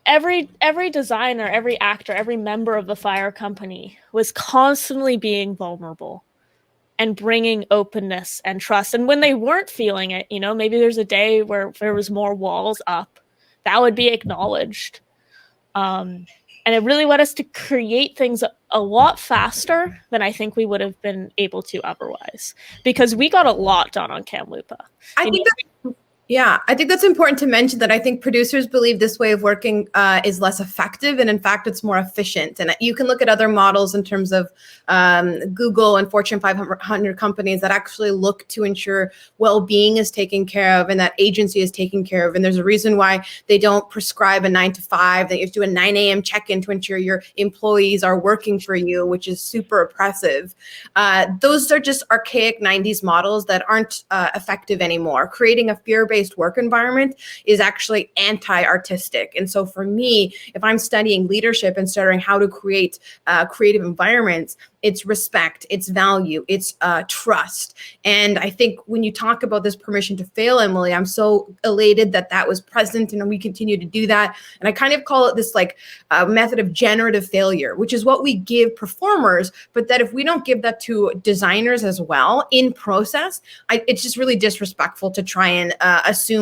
every designer, every actor, every member of the fire company was constantly being vulnerable and bringing openness and trust. And when they weren't feeling it, maybe there's a day where there was more walls up, that would be acknowledged. And it really led us to create things a lot faster than I think we would have been able to otherwise, because we got a lot done on Kamloopa.
I think that's important to mention, that I think producers believe this way of working is less effective, and in fact, it's more efficient. And you can look at other models in terms of Google and Fortune 500 companies that actually look to ensure well-being is taken care of and that agency is taken care of. And there's a reason why they don't prescribe a 9 to 5. They do a 9 a.m. check-in to ensure your employees are working for you, which is super oppressive. Those are just archaic 90s models that aren't effective anymore. Creating a fear-based work environment is actually anti-artistic. And so for me, if I'm studying leadership and studying how to create creative environments, it's respect, it's value, it's trust. And I think when you talk about this permission to fail, Emily, I'm so elated that that was present and we continue to do that. And I kind of call it this method of generative failure, which is what we give performers, but that if we don't give that to designers as well in process, it's just really disrespectful to try and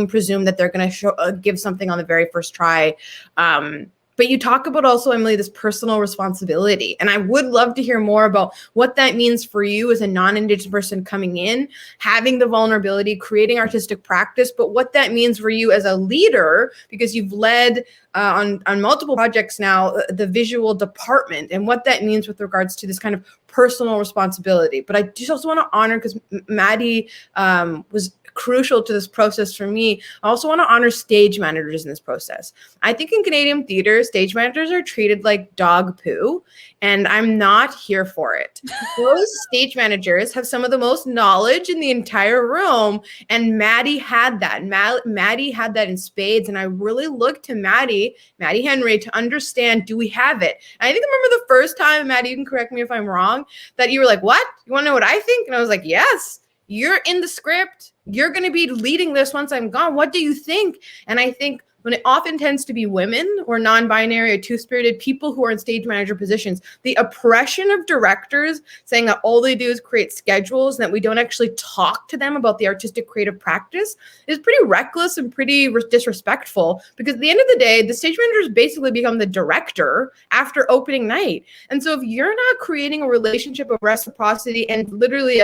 presume that they're going to give something on the very first try. But you talk about also, Emily, this personal responsibility. And I would love to hear more about what that means for you as a non-Indigenous person coming in, having the vulnerability, creating artistic practice, but what that means for you as a leader, because you've led on multiple projects now, the visual department, and what that means with regards to this kind of personal responsibility. But I just also want to honor, because Maddie was crucial to this process for me. I also want to honor stage managers in this process. I think in Canadian theater, stage managers are treated like dog poo, and I'm not here for it. Those stage managers have some of the most knowledge in the entire room, and Maddie had that. Maddie had that in spades, and I really looked to Maddie Henry, to understand, do we have it? And I think I remember the first time, Maddie, you can correct me if I'm wrong, that you were like, what? You want to know what I think? And I was like, yes. You're in the script. You're going to be leading this once I'm gone. What do you think? And I think when it often tends to be women or non-binary or two-spirited people who are in stage manager positions, the oppression of directors saying that all they do is create schedules and that we don't actually talk to them about the artistic creative practice is pretty reckless and pretty disrespectful, because at the end of the day, the stage managers basically become the director after opening night. And so if you're not creating a relationship of reciprocity and literally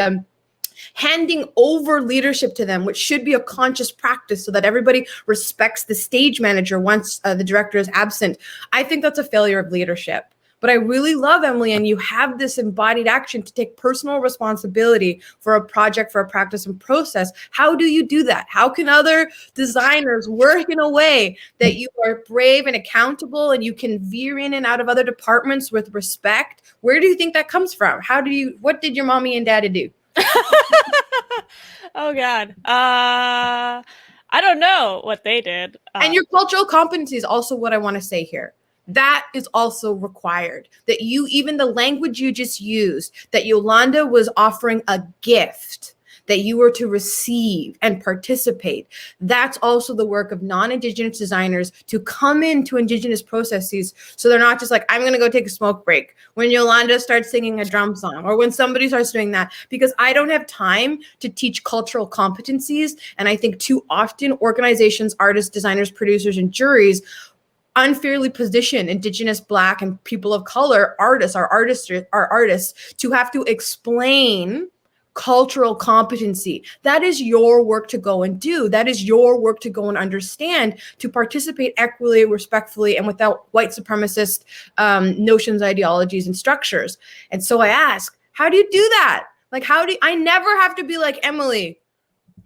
handing over leadership to them, which should be a conscious practice so that everybody respects the stage manager once the director is absent, I think that's a failure of leadership. But I really love, Emily, and you have this embodied action to take personal responsibility for a project, for a practice and process. How do you do that? How can other designers work in a way that you are brave and accountable and you can veer in and out of other departments with respect? Where do you think that comes from? What did your mommy and daddy do?
Oh God. I don't know what they did.
And your cultural competency is also what I want to say here. That is also required. That even the language you just used, that Yolanda was offering a gift that you were to receive and participate. That's also the work of non-Indigenous designers to come into Indigenous processes, so they're not just like, I'm going to go take a smoke break when Yolanda starts singing a drum song or when somebody starts doing that, because I don't have time to teach cultural competencies. And I think too often organizations, artists, designers, producers, and juries unfairly position Indigenous, Black, and people of color artists to have to explain cultural competency. That is your work to go and do. That is your work to go and understand, to participate equitably, respectfully, and without white supremacist notions, ideologies, and structures. And so I ask, how do you do that? I never have to be like, Emily,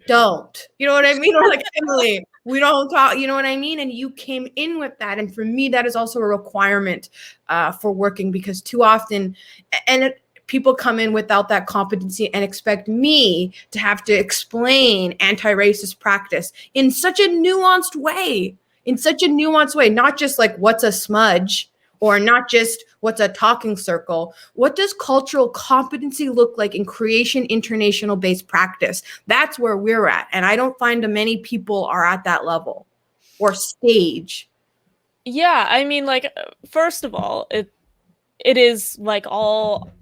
don't. You know what I mean? Or like, Emily, we don't talk, you know what I mean? And you came in with that. And for me, that is also a requirement for working, because too often, people come in without that competency and expect me to have to explain anti-racist practice in such a nuanced way, not just like what's a smudge or not just what's a talking circle. What does cultural competency look like in creation international based practice? That's where we're at. And I don't find that many people are at that level or stage.
Yeah, I mean, like, first of all, it is like all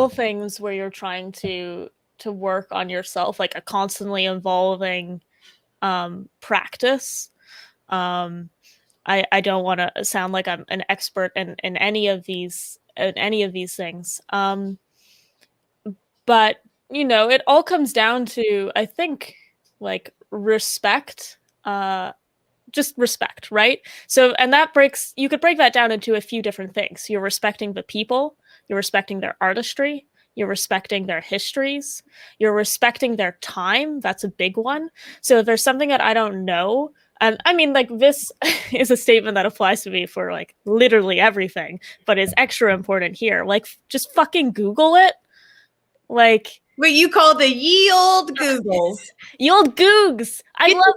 things where you're trying to work on yourself, like a constantly evolving practice. Um, I don't want to sound like I'm an expert in any of these things. But you know, it all comes down to, I think, like respect. Just respect, right? So, and that breaks, you could break that down into a few different things. You're respecting the people, you're respecting their artistry, you're respecting their histories, you're respecting their time. That's a big one. So, if there's something that I don't know, and I mean, like, this is a statement that applies to me for like literally everything, but is extra important here. Like, just fucking Google it. Like,
What you call the ye old Googles.
Ye old Googs. I love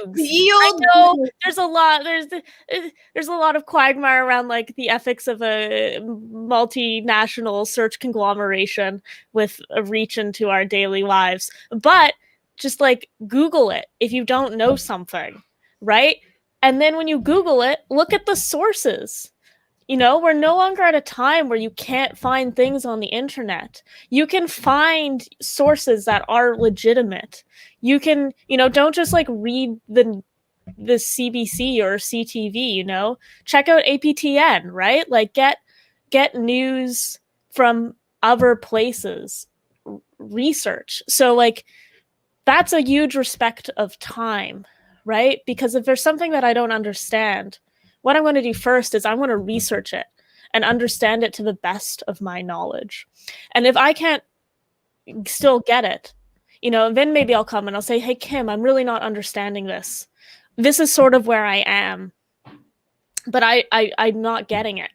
Googs.
Ye
I
old
know
Googles.
there's a lot of quagmire around like the ethics of a multinational search conglomeration with a reach into our daily lives. But just like Google it if you don't know something, right? And then when you Google it, look at the sources. You know, we're no longer at a time where you can't find things on the internet. You can find sources that are legitimate. You can, you know, don't just like read the CBC or CTV, you know. Check out APTN, right? Like get news from other places. Research. So like that's a huge respect of time, right? Because if there's something that I don't understand, what I'm going to do first is I'm going to research it and understand it to the best of my knowledge. And if I can't still get it, you know, then maybe I'll come and I'll say, hey, Kim, I'm really not understanding this. This is sort of where I am, but I'm not getting it,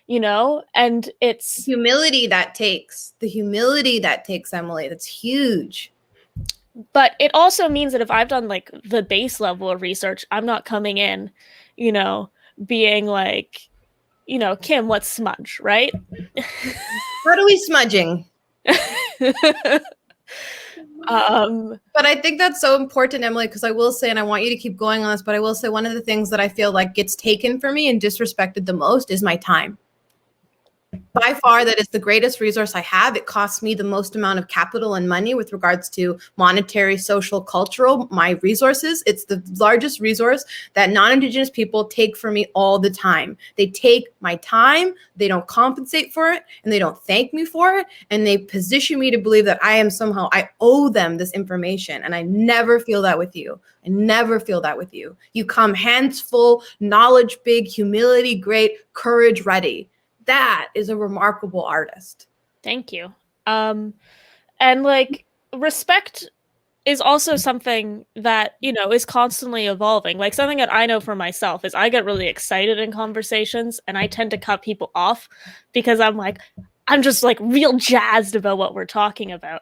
you know? And it's
the humility that takes, Emily, that's huge.
But it also means that if I've done like the base level of research, I'm not coming in, you know, being like, you know, Kim, what's smudge, right?
What are we smudging? But I think that's so important, Emily, because I will say, and I want you to keep going on this, but I will say one of the things that I feel like gets taken from me and disrespected the most is my time. By far, that is the greatest resource I have. It costs me the most amount of capital and money with regards to monetary, social, cultural, my resources. It's the largest resource that non-Indigenous people take from me all the time. They take my time, they don't compensate for it, and they don't thank me for it, and they position me to believe that I owe them this information, and I never feel that with you. I never feel that with you. You come hands full, knowledge big, humility great, courage ready. That is a remarkable artist.
Thank you. And like respect is also something that, you know, is constantly evolving. Like something that I know for myself is I get really excited in conversations and I tend to cut people off because I'm just like real jazzed about what we're talking about.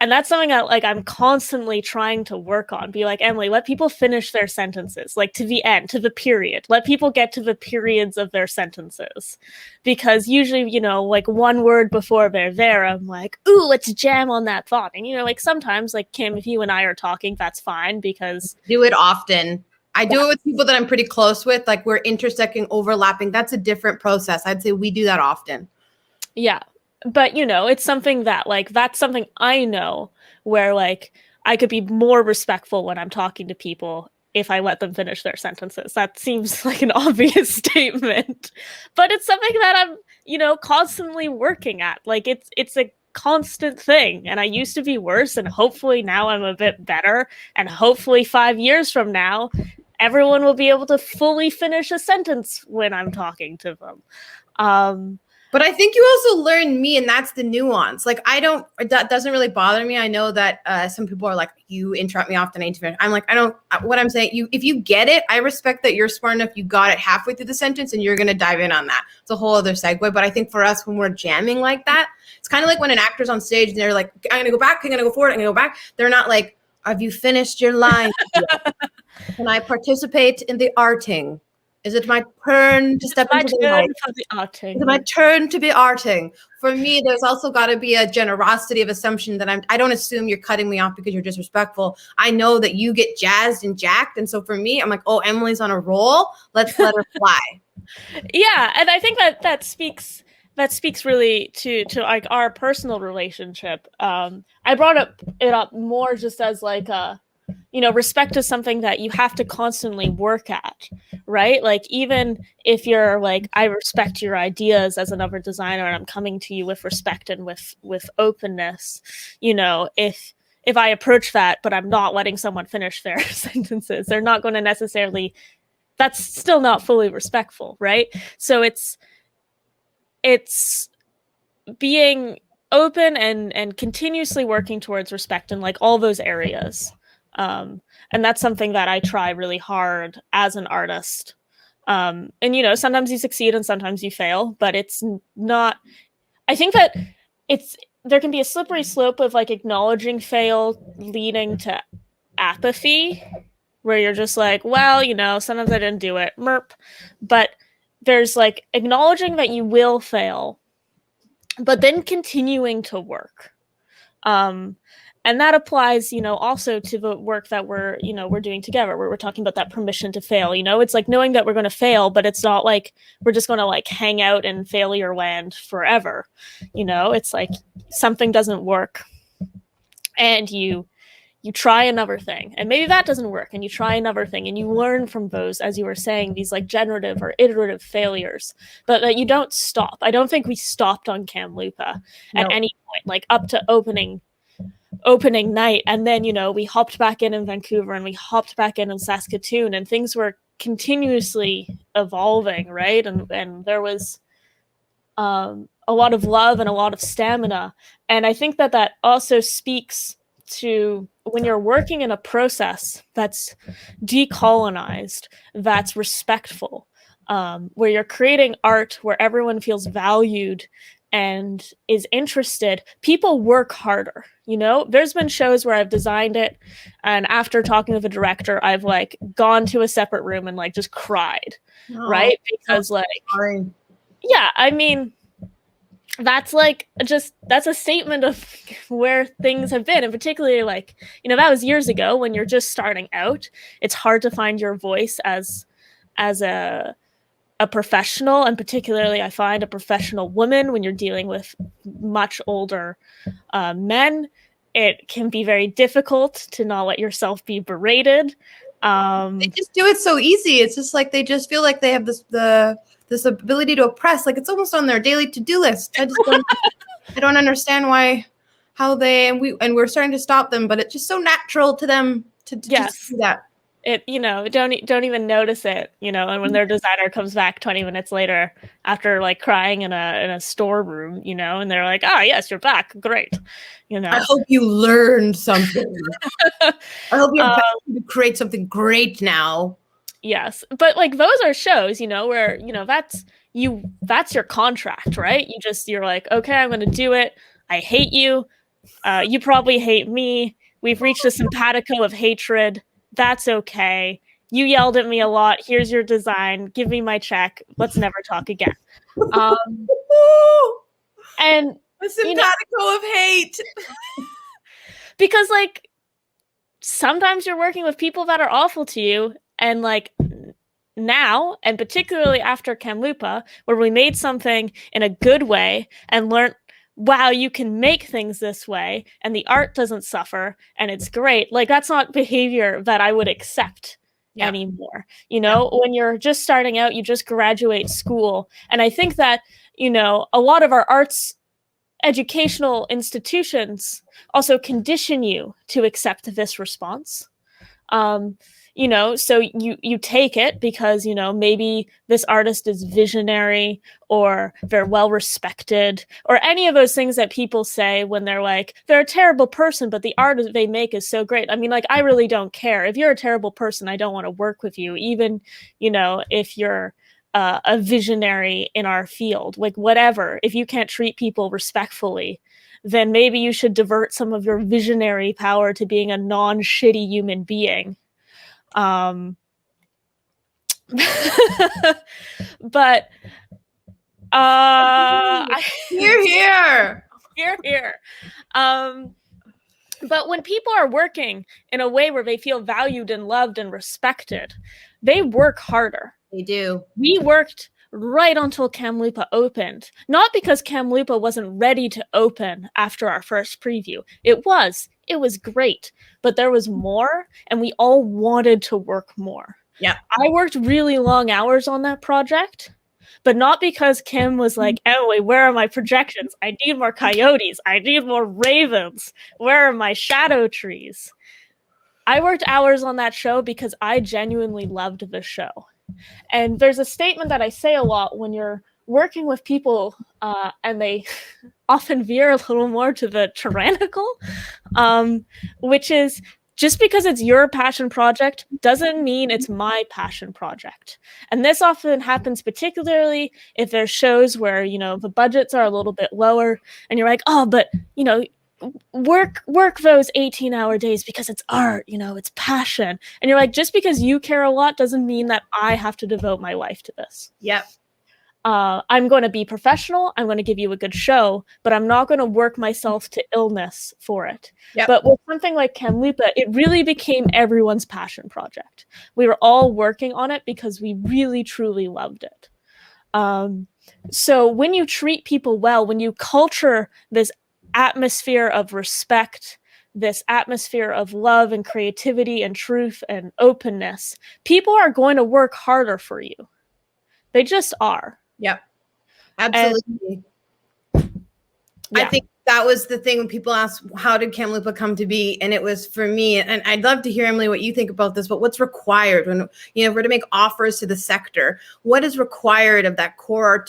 And that's something that like I'm constantly trying to work on. Be like, Emily, let people finish their sentences, like to the end, to the period. Let people get to the periods of their sentences. Because usually, you know, like one word before they're there, I'm like, ooh, let's jam on that thought. And you know, like sometimes, like Kim, if you and I are talking, that's fine because
do it often. I do it with people that I'm pretty close with, like we're intersecting, overlapping. That's a different process. I'd say we do that often.
Yeah. But you know, it's something that like that's something I know where like I could be more respectful when I'm talking to people if I let them finish their sentences. That seems like an obvious statement, but it's something that I'm, you know, constantly working at. Like it's a constant thing, and I used to be worse, and hopefully now I'm a bit better, and hopefully 5 years from now everyone will be able to fully finish a sentence when I'm talking to them.
But I think you also learn me, and that's the nuance. Like, that doesn't really bother me. I know that some people are like, you interrupt me often. I'm like, what I'm saying, if you get it, I respect that you're smart enough. You got it halfway through the sentence and you're going to dive in on that. It's a whole other segue. But I think for us, when we're jamming like that, it's kind of like when an actor's on stage and they're like, I'm going to go back, I'm going to go forward, I'm going to go back. They're not like, have you finished your line? Can I participate in the arting? Is it my turn to step into the light?
For the arting.
Is it my turn to be arting? For me, there's also got to be a generosity of assumption that I don't assume you're cutting me off because you're disrespectful. I know that you get jazzed and jacked. And so for me, I'm like, oh, Emily's on a roll. Let's let her fly.
Yeah. And I think that speaks really to like our personal relationship. I brought it up more just as like respect is something that you have to constantly work at, right? Like, even if you're like, I respect your ideas as another designer and I'm coming to you with respect and with openness, if I approach that, but I'm not letting someone finish their sentences, they're not going to necessarily, that's still not fully respectful, right? So it's being open and continuously working towards respect in like all those areas. And that's something that I try really hard as an artist. And sometimes you succeed and sometimes you fail, but it's not, I think that there can be a slippery slope of like acknowledging fail leading to apathy, where you're just like, well, sometimes I didn't do it, merp. But there's like acknowledging that you will fail, but then continuing to work. And that applies, also to the work that we're doing together, where we're talking about that permission to fail. It's like knowing that we're going to fail, but it's not like we're just going to like hang out in failure land forever. It's like something doesn't work and you try another thing, and maybe that doesn't work, and you try another thing, and you learn from those, as you were saying, these like generative or iterative failures, but that you don't stop. I don't think we stopped on Kamloopa at any point, like up to opening night, and then we hopped back in Vancouver, and we hopped back in Saskatoon, and things were continuously evolving, right? And there was a lot of love and a lot of stamina, and I think that also speaks to when you're working in a process that's decolonized, that's respectful, where you're creating art where everyone feels valued and is interested, people work harder. There's been shows where I've designed it, and after talking with the director, I've like gone to a separate room and like just cried, right? Because like, yeah, I mean, that's like that's a statement of where things have been, and particularly like that was years ago. When you're just starting out, it's hard to find your voice as a professional, and particularly I find a professional woman when you're dealing with much older men. It can be very difficult to not let yourself be berated.
They just do it so easy. It's just like they just feel like they have this ability to oppress, like it's almost on their daily to-do list. I don't understand we're starting to stop them, but it's just so natural to them to just do that.
It don't even notice it, and when their designer comes back 20 minutes later after like crying in a storeroom, and they're like, oh yes, you're back, great.
I hope you learned something. I hope you're back to create something great now.
Yes, but like those are shows, where that's your contract, right? You're like, okay, I'm going to do it. I hate you. You probably hate me. We've reached a simpatico of hatred. That's okay. You yelled at me a lot. Here's your design. Give me my check. Let's never talk again. And
a simpatico of hate.
Because like sometimes you're working with people that are awful to you, and like now, and particularly after Kamloopa, where we made something in a good way and learned, wow, you can make things this way and the art doesn't suffer and it's great. Like that's not behavior that I would accept anymore. When you're just starting out, you just graduate school. And I think that, a lot of our arts educational institutions also condition you to accept this response. So you take it because, maybe this artist is visionary or they're well respected or any of those things that people say when they're like, they're a terrible person, but the art they make is so great. I mean, like, I really don't care. If you're a terrible person, I don't want to work with you, even, if you're a visionary in our field, like whatever. If you can't treat people respectfully, then maybe you should divert some of your visionary power to being a non-shitty human being. But
here.
Here. But when people are working in a way where they feel valued and loved and respected, they work harder.
They do.
We worked right until Kamloopa opened. Not because Kamloopa wasn't ready to open after our first preview. It was. It was great. But there was more, and we all wanted to work more.
Yeah.
I worked really long hours on that project, but not because Kim was like, Emily, where are my projections? I need more coyotes. I need more ravens. Where are my shadow trees? I worked hours on that show because I genuinely loved the show. And there's a statement that I say a lot when you're working with people and they often veer a little more to the tyrannical, which is just because it's your passion project doesn't mean it's my passion project. And this often happens particularly if there's shows where, you know, the budgets are a little bit lower and you're like, oh, but, you know, work those 18-hour days because it's art, you know, it's passion. And you're like, just because you care a lot doesn't mean that I have to devote my life to this.
Yep.
I'm going to be professional. I'm going to give you a good show, but I'm not going to work myself to illness for it.
Yep.
But with something like Kamloopa, it really became everyone's passion project. We were all working on it because we really, truly loved it. So when you treat people well, when you culture this atmosphere of respect, this atmosphere of love and creativity and truth and openness, people are going to work harder for you. They just are.
Yep. Absolutely. I think that was the thing when people ask, how did Kamloopa come to be? And it was for me, and I'd love to hear, Emily, what you think about this, but what's required when, you know, we're to make offers to the sector? What is required of that core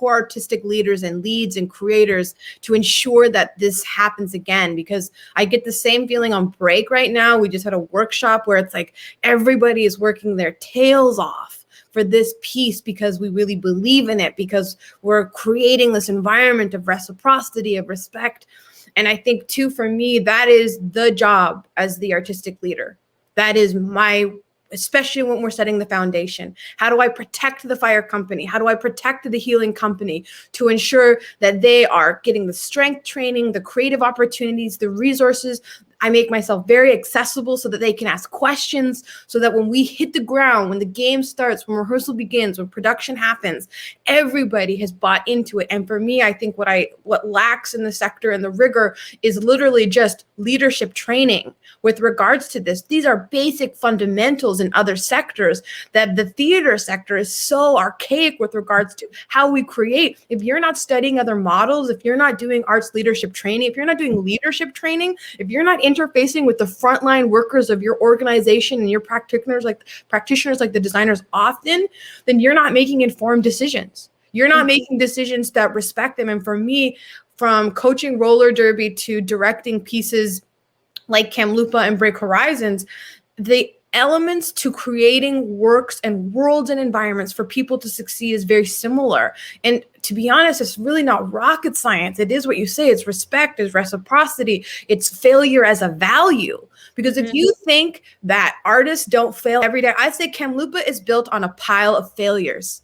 artistic leaders and leads and creators to ensure that this happens again? Because I get the same feeling on break right now. We just had a workshop where it's like everybody is working their tails off for this piece because we really believe in it, because we're creating this environment of reciprocity, of respect. And I think too, for me, that is the job as the artistic leader. That is especially when we're setting the foundation. How do I protect the fire company? How do I protect the healing company to ensure that they are getting the strength training, the creative opportunities, the resources? I make myself very accessible so that they can ask questions, so that when we hit the ground, when the game starts, when rehearsal begins, when production happens, everybody has bought into it. And for me, I think what lacks in the sector and the rigor is literally just leadership training with regards to this. These are basic fundamentals in other sectors that the theater sector is so archaic with regards to how we create. If you're not studying other models, if you're not doing arts leadership training, if you're not doing leadership training, if you're not interfacing with the frontline workers of your organization and your practitioners like the designers often, then you're not making informed decisions. You're not making decisions that respect them. And for me, from coaching roller derby to directing pieces like Kamloopa and Break Horizons, the elements to creating works and worlds and environments for people to succeed is very similar. And to be honest, it's really not rocket science. It is what you say. It's respect, it's reciprocity, it's failure as a value. Because if you think that artists don't fail every day, I'd say Kamloopa is built on a pile of failures.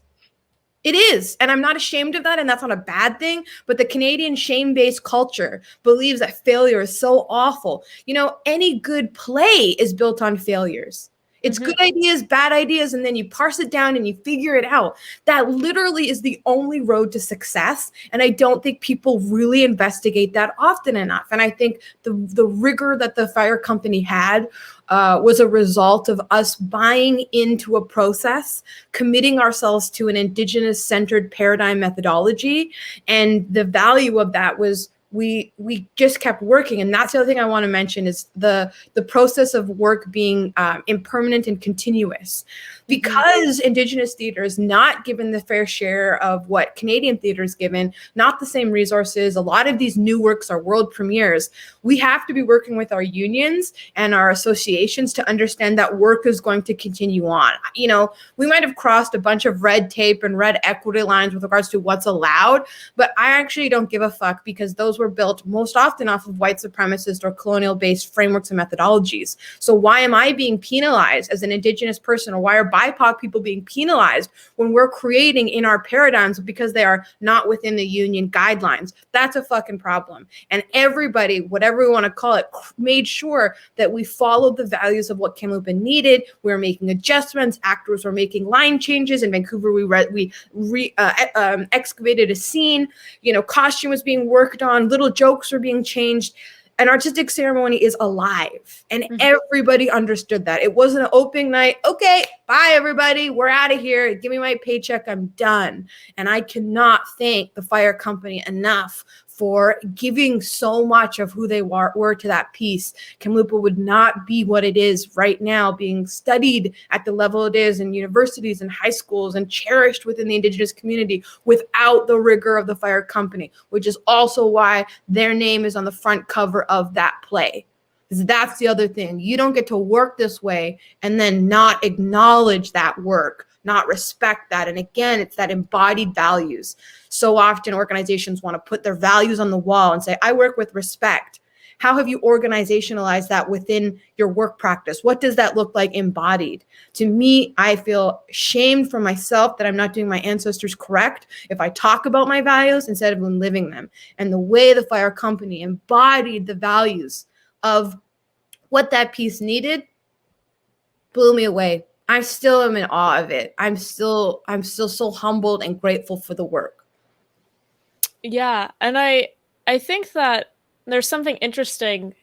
It is. And I'm not ashamed of that. And that's not a bad thing. But the Canadian shame-based culture believes that failure is so awful. You know, any good play is built on failures. It's good ideas, bad ideas, and then you parse it down and you figure it out. That literally is the only road to success. And I don't think people really investigate that often enough. And I think the rigor that the fire company had was a result of us buying into a process, committing ourselves to an Indigenous-centered paradigm methodology. And the value of that was we just kept working. And that's the other thing I want to mention is the process of work being impermanent and continuous. Because Indigenous theater is not given the fair share of what Canadian theater is given, not the same resources. A lot of these new works are world premieres. We have to be working with our unions and our associations to understand that work is going to continue on. You know, we might have crossed a bunch of red tape and red equity lines with regards to what's allowed, but I actually don't give a fuck because those were built most often off of white supremacist or colonial-based frameworks and methodologies. So why am I being penalized as an Indigenous person, or why are BIPOC people being penalized when we're creating in our paradigms because they are not within the union guidelines? That's a fucking problem. And everybody, whatever we want to call it, made sure that we followed the values of what Kamloops needed. We were making adjustments. Actors were making line changes. In Vancouver, we excavated a scene. You know, costume was being worked on. Little jokes were being changed. An artistic ceremony is alive, and everybody understood that. It wasn't an opening night. Okay, bye everybody. We're out of here. Give me my paycheck. I'm done. And I cannot thank the fire company enough for giving so much of who they were to that piece. Kamloops would not be what it is right now, being studied at the level it is in universities and high schools and cherished within the Indigenous community without the rigor of the fire company, which is also why their name is on the front cover of that play. That's the other thing. You don't get to work this way and then not acknowledge that work, not respect that. And again, it's that embodied values. So often organizations want to put their values on the wall and say, I work with respect. How have you organizationalized that within your work practice? What does that look like embodied? To me, I feel shamed for myself that I'm not doing my ancestors correct if I talk about my values instead of living them. And the way the fire company embodied the values of what that piece needed blew me away. I still am in awe of it. I'm still so humbled and grateful for the work.
Yeah, and I think that there's something interesting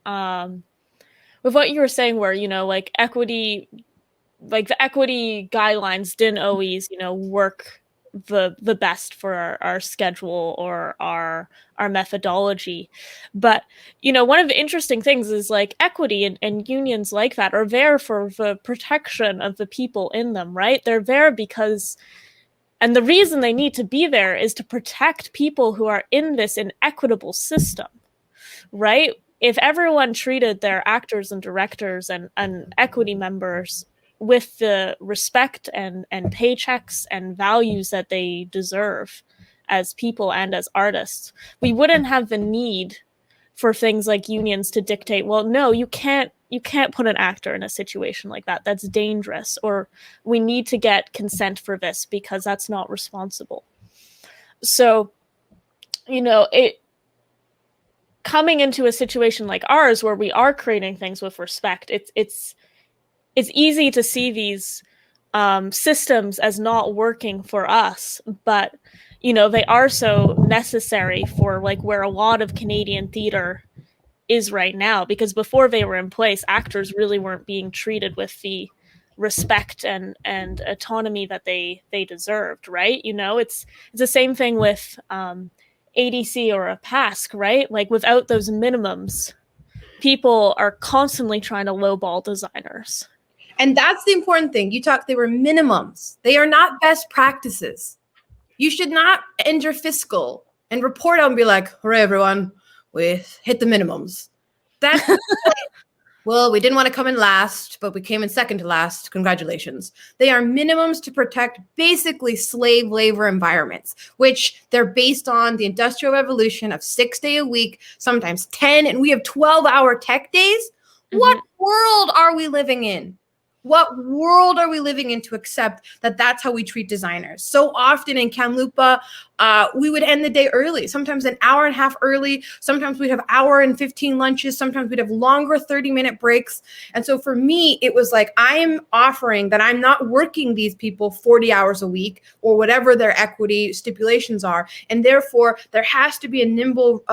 with what you were saying, where, you know, like equity, like the equity guidelines didn't always, you know, work the best for our schedule or our methodology. But, you know, one of the interesting things is like equity and unions like that are there for the protection of the people in them, right? They're there because, and the reason they need to be there is to protect people who are in this inequitable system, right? If everyone treated their actors and directors and equity members with the respect and paychecks and values that they deserve as people and as artists, we wouldn't have the need for things like unions to dictate, well, no, you can't put an actor in a situation like that. That's dangerous. Or we need to get consent for this because that's not responsible. So, you know, coming into a situation like ours where we are creating things with respect, it's easy to see these systems as not working for us, but, you know, they are so necessary for like where a lot of Canadian theater is right now, because before they were in place, actors really weren't being treated with the respect and autonomy that they deserved, right? You know, it's the same thing with ADC or a PASC, right? Like without those minimums, people are constantly trying to lowball designers.
And that's the important thing. They were minimums. They are not best practices. You should not end your fiscal and report out and be like, hooray, everyone, we hit the minimums. That's well, we didn't want to come in last, but we came in second to last. Congratulations. They are minimums to protect basically slave labor environments, which they're based on the Industrial Revolution of 6 days a week, sometimes 10, and we have 12-hour tech days. Mm-hmm. What world are we living in? What world are we living in to accept that that's how we treat designers? So often in Kamloops, we would end the day early, sometimes an hour and a half early. Sometimes we'd have hour and 15 lunches. Sometimes we'd have longer 30-minute breaks. And so for me, it was like, I'm offering that I'm not working these people 40 hours a week or whatever their equity stipulations are. And therefore, there has to be a nimble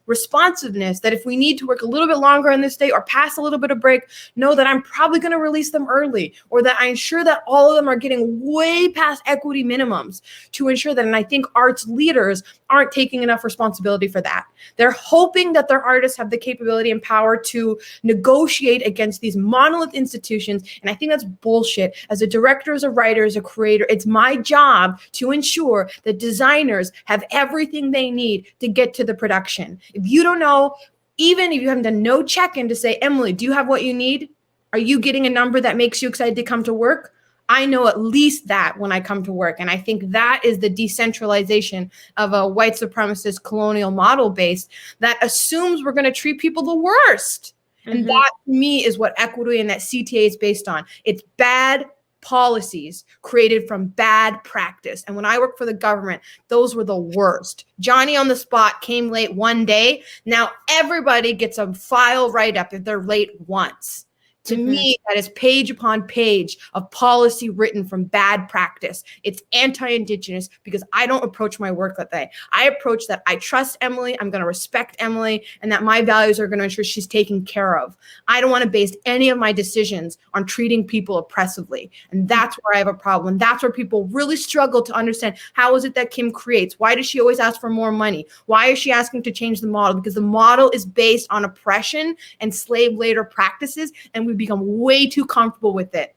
responsiveness that if we need to work a little bit longer on this day or pass a little bit of break, know that I'm probably going to release them early, or that I ensure that all of them are getting way past equity minimums to ensure that, and I think arts leaders aren't taking enough responsibility for that. They're hoping that their artists have the capability and power to negotiate against these monolith institutions, and I think that's bullshit. As a director, as a writer, as a creator, it's my job to ensure that designers have everything they need to get to the production. If you don't know, even if you haven't done no check-in to say, Emily, do you have what you need? Are you getting a number that makes you excited to come to work? I know at least that when I come to work. And I think that is the decentralization of a white supremacist colonial model base that assumes we're going to treat people the worst. And that, to me, is what equity and that CTA is based on. It's bad policies created from bad practice. And when I worked for the government, those were the worst. Johnny on the spot came late one day. Now everybody gets a file write-up if they're late once. To me, that is page upon page of policy written from bad practice. It's anti-Indigenous because I don't approach my work that way. I approach that I trust Emily, I'm going to respect Emily, and that my values are going to ensure she's taken care of. I don't want to base any of my decisions on treating people oppressively. And that's where I have a problem. That's where people really struggle to understand, how is it that Kim creates? Why does she always ask for more money? Why is she asking to change the model? Because the model is based on oppression and slave labor practices, and we become way too comfortable with it.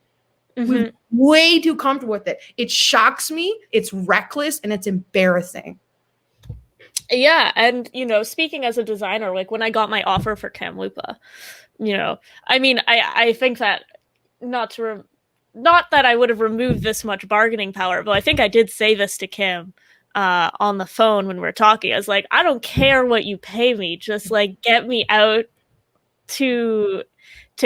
We're way too comfortable with it. It shocks me. It's reckless and it's embarrassing.
Yeah. And, speaking as a designer, like when I got my offer for Kamloopa, I think that not that I would have removed this much bargaining power, but I think I did say this to Kim on the phone when we were talking. I was like, I don't care what you pay me. Just like get me out to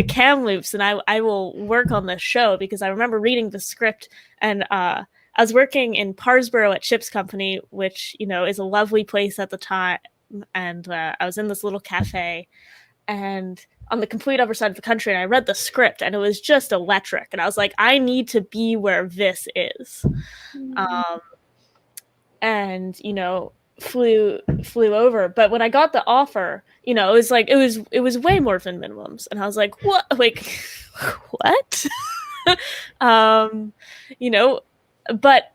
Kamloops and I will work on this show, because I remember reading the script and I was working in Parsboro at Ship's Company, which, is a lovely place at the time. And I was in this little cafe and on the complete other side of the country, and I read the script and it was just electric. And I was like, I need to be where this is. And, flew over. But when I got the offer, it was like, it was way more than minimums. And I was like, what? Like, what? But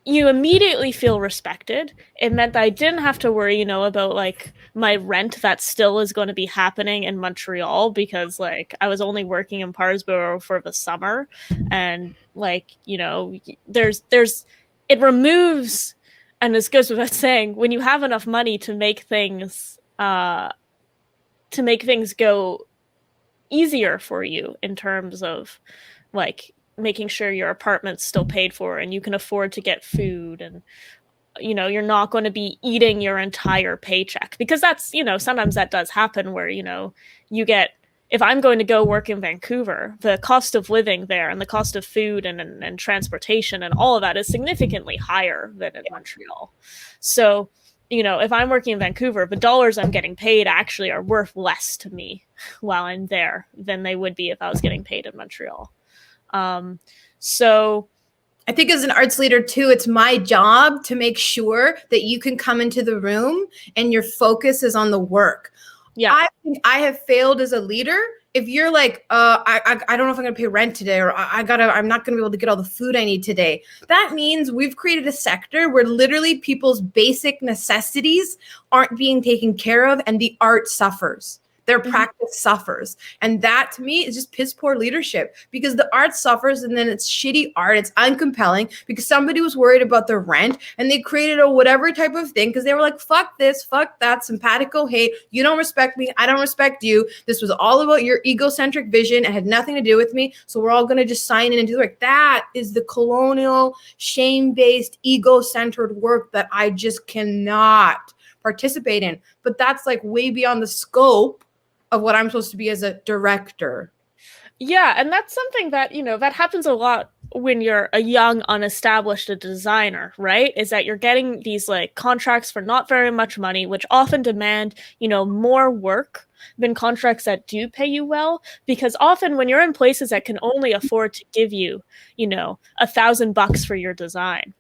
you immediately feel respected. It meant that I didn't have to worry, about like my rent that still is going to be happening in Montreal, because like I was only working in Parsboro for the summer. And like, there's it removes, and this goes without saying, when you have enough money to make things go easier for you in terms of like making sure your apartment's still paid for and you can afford to get food, and you're not going to be eating your entire paycheck, because that's sometimes that does happen where you get, if I'm going to go work in Vancouver, the cost of living there and the cost of food and transportation and all of that is significantly higher than in Montreal. So, if I'm working in Vancouver, the dollars I'm getting paid actually are worth less to me while I'm there than they would be if I was getting paid in Montreal. So
I think as an arts leader too, it's my job to make sure that you can come into the room and your focus is on the work. Yeah, I think I have failed as a leader. If you're like, I don't know if I'm going to pay rent today, or I'm not going to be able to get all the food I need today. That means we've created a sector where literally people's basic necessities aren't being taken care of, and the art suffers. Their practice suffers. And that to me is just piss poor leadership, because the art suffers and then it's shitty art. It's uncompelling because somebody was worried about their rent and they created a whatever type of thing because they were like, fuck this, fuck that, simpatico hate. You don't respect me. I don't respect you. This was all about your egocentric vision. It had nothing to do with me. So we're all going to just sign in and do the work. That is the colonial, shame-based, ego-centered work that I just cannot participate in. But that's like way beyond the scope of what I'm supposed to be as a director.
Yeah, and that's something that, that happens a lot when you're a young, unestablished designer, right? Is that you're getting these like contracts for not very much money, which often demand, more work than contracts that do pay you well. Because often when you're in places that can only afford to give you, $1,000 for your design,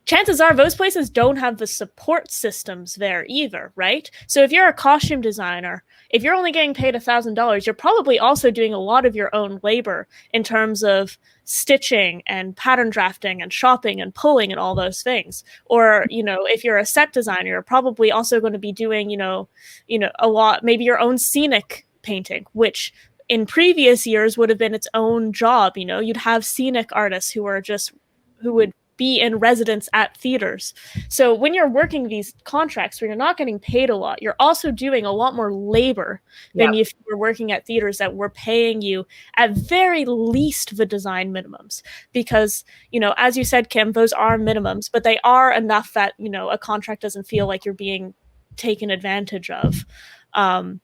chances are those places don't have the support systems there either, right? So if you're a costume designer, if you're only getting paid $1,000, you're probably also doing a lot of your own labor in terms of stitching and pattern drafting and shopping and pulling and all those things. Or, if you're a set designer, you're probably also going to be doing, a lot, maybe your own scenic painting, which in previous years would have been its own job. You'd have scenic artists who would be in residence at theaters. So when you're working these contracts where you're not getting paid a lot, you're also doing a lot more labor than if you were working at theaters that were paying you at very least the design minimums. Because, you know, as you said, Kim, those are minimums, but they are enough that, you know, a contract doesn't feel like you're being taken advantage of. But,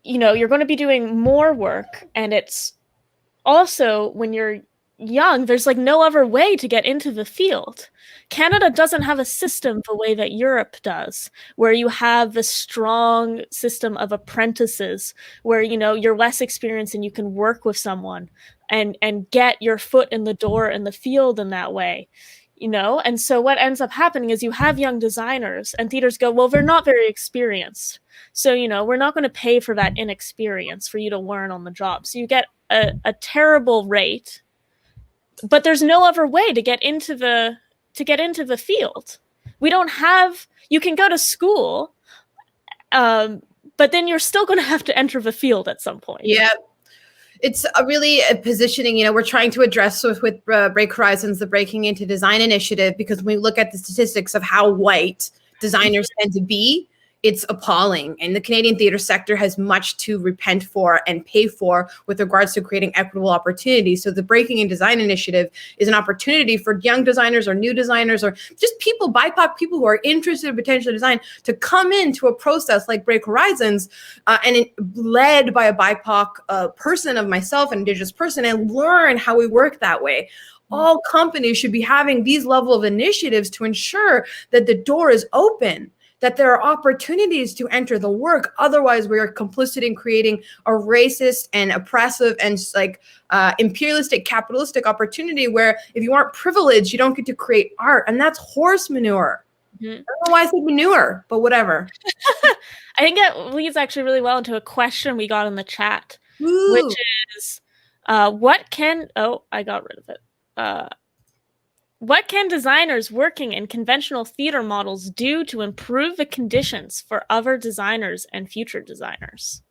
you know, you're going to be doing more work, and it's also, when you're young, there's like no other way to get into the field. Canada doesn't have a system the way that Europe does, where you have the strong system of apprentices, where, you know, you're less experienced and you can work with someone and get your foot in the door in the field in that way, you know? And so what ends up happening is you have young designers, and theaters go, well, they're not very experienced. So, you know, we're not going to pay for that inexperience for you to learn on the job. So you get a terrible rate, but there's no other way to get into the field. We don't have, you can go to school, but then you're still going to have to enter the field at some point.
Yeah. It's a positioning, you know, we're trying to address with Break Horizons, the Breaking Into Design initiative, because when we look at the statistics of how white designers tend to be, it's appalling. And the Canadian theater sector has much to repent for and pay for with regards to creating equitable opportunities. So the Breaking in Design initiative is an opportunity for young designers or new designers or just people, BIPOC people who are interested in potential design, to come into a process like Break Horizons led by a BIPOC person of myself, an Indigenous person, and learn how we work that way. All companies should be having these level of initiatives to ensure that the door is open, that there are opportunities to enter the work. Otherwise, we are complicit in creating a racist and oppressive and like imperialistic, capitalistic opportunity where if you aren't privileged, you don't get to create art. And that's horse manure. I don't know why I said manure, but whatever.
I think that leads actually really well into a question we got in the chat, which is, what can designers working in conventional theater models do to improve the conditions for other designers and future designers?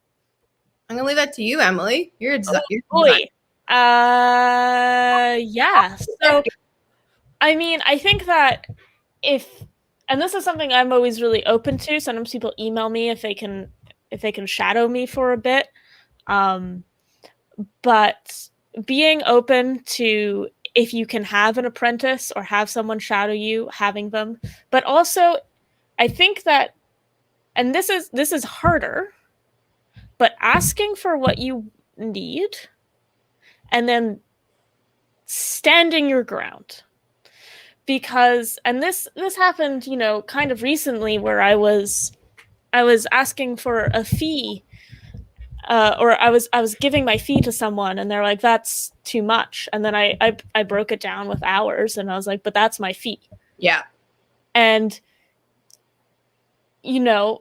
I'm going to leave that to you, Emily. You're a designer.
Yeah. So, I mean, I think that and this is something I'm always really open to. Sometimes people email me if they can shadow me for a bit. But being open to, if you can have an apprentice or have someone shadow you, having them. But also, I think that, and this is harder, but asking for what you need and then standing your ground. Because, and this happened, you know, kind of recently, where I was asking for a fee, or I was giving my fee to someone, and they're like, that's too much. And then I broke it down with hours, and I was like, but that's my fee.
Yeah.
And, you know,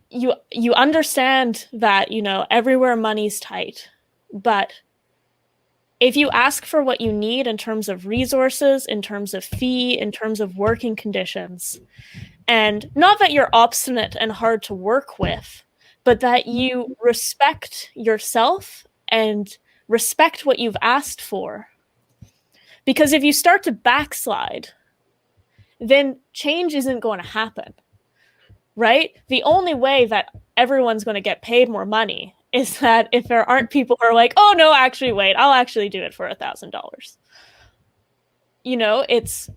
you understand that, you know, everywhere money's tight, but if you ask for what you need in terms of resources, in terms of fee, in terms of working conditions, and not that you're obstinate and hard to work with, but that you respect yourself and respect what you've asked for. Because if you start to backslide, then change isn't going to happen, right? The only way that everyone's going to get paid more money is that if there aren't people who are like, oh no, actually, wait, I'll actually do it for $1,000. You know, it's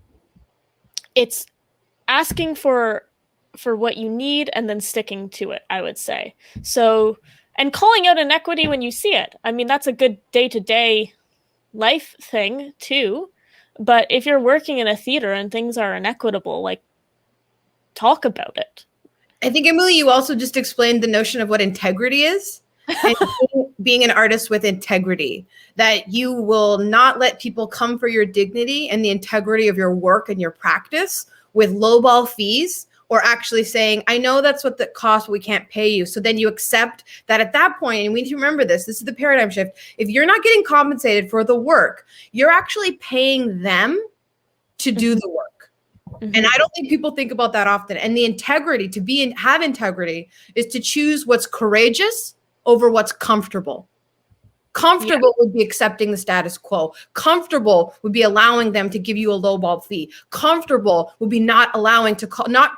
asking for what you need and then sticking to it, I would say. So, and calling out inequity when you see it. I mean, that's a good day-to-day life thing too. But if you're working in a theater and things are inequitable, like, talk about it.
I think, Emily, you also just explained the notion of what integrity is. And being an artist with integrity, that you will not let people come for your dignity and the integrity of your work and your practice with lowball fees, or actually saying, I know that's what the cost, we can't pay you. So then you accept that at that point, and we need to remember this is the paradigm shift. If you're not getting compensated for the work, you're actually paying them to do the work. And I don't think people think about that often. And the integrity, have integrity, is to choose what's courageous over what's comfortable. Comfortable would be accepting the status quo. Comfortable would be allowing them to give you a lowball fee. Comfortable would be not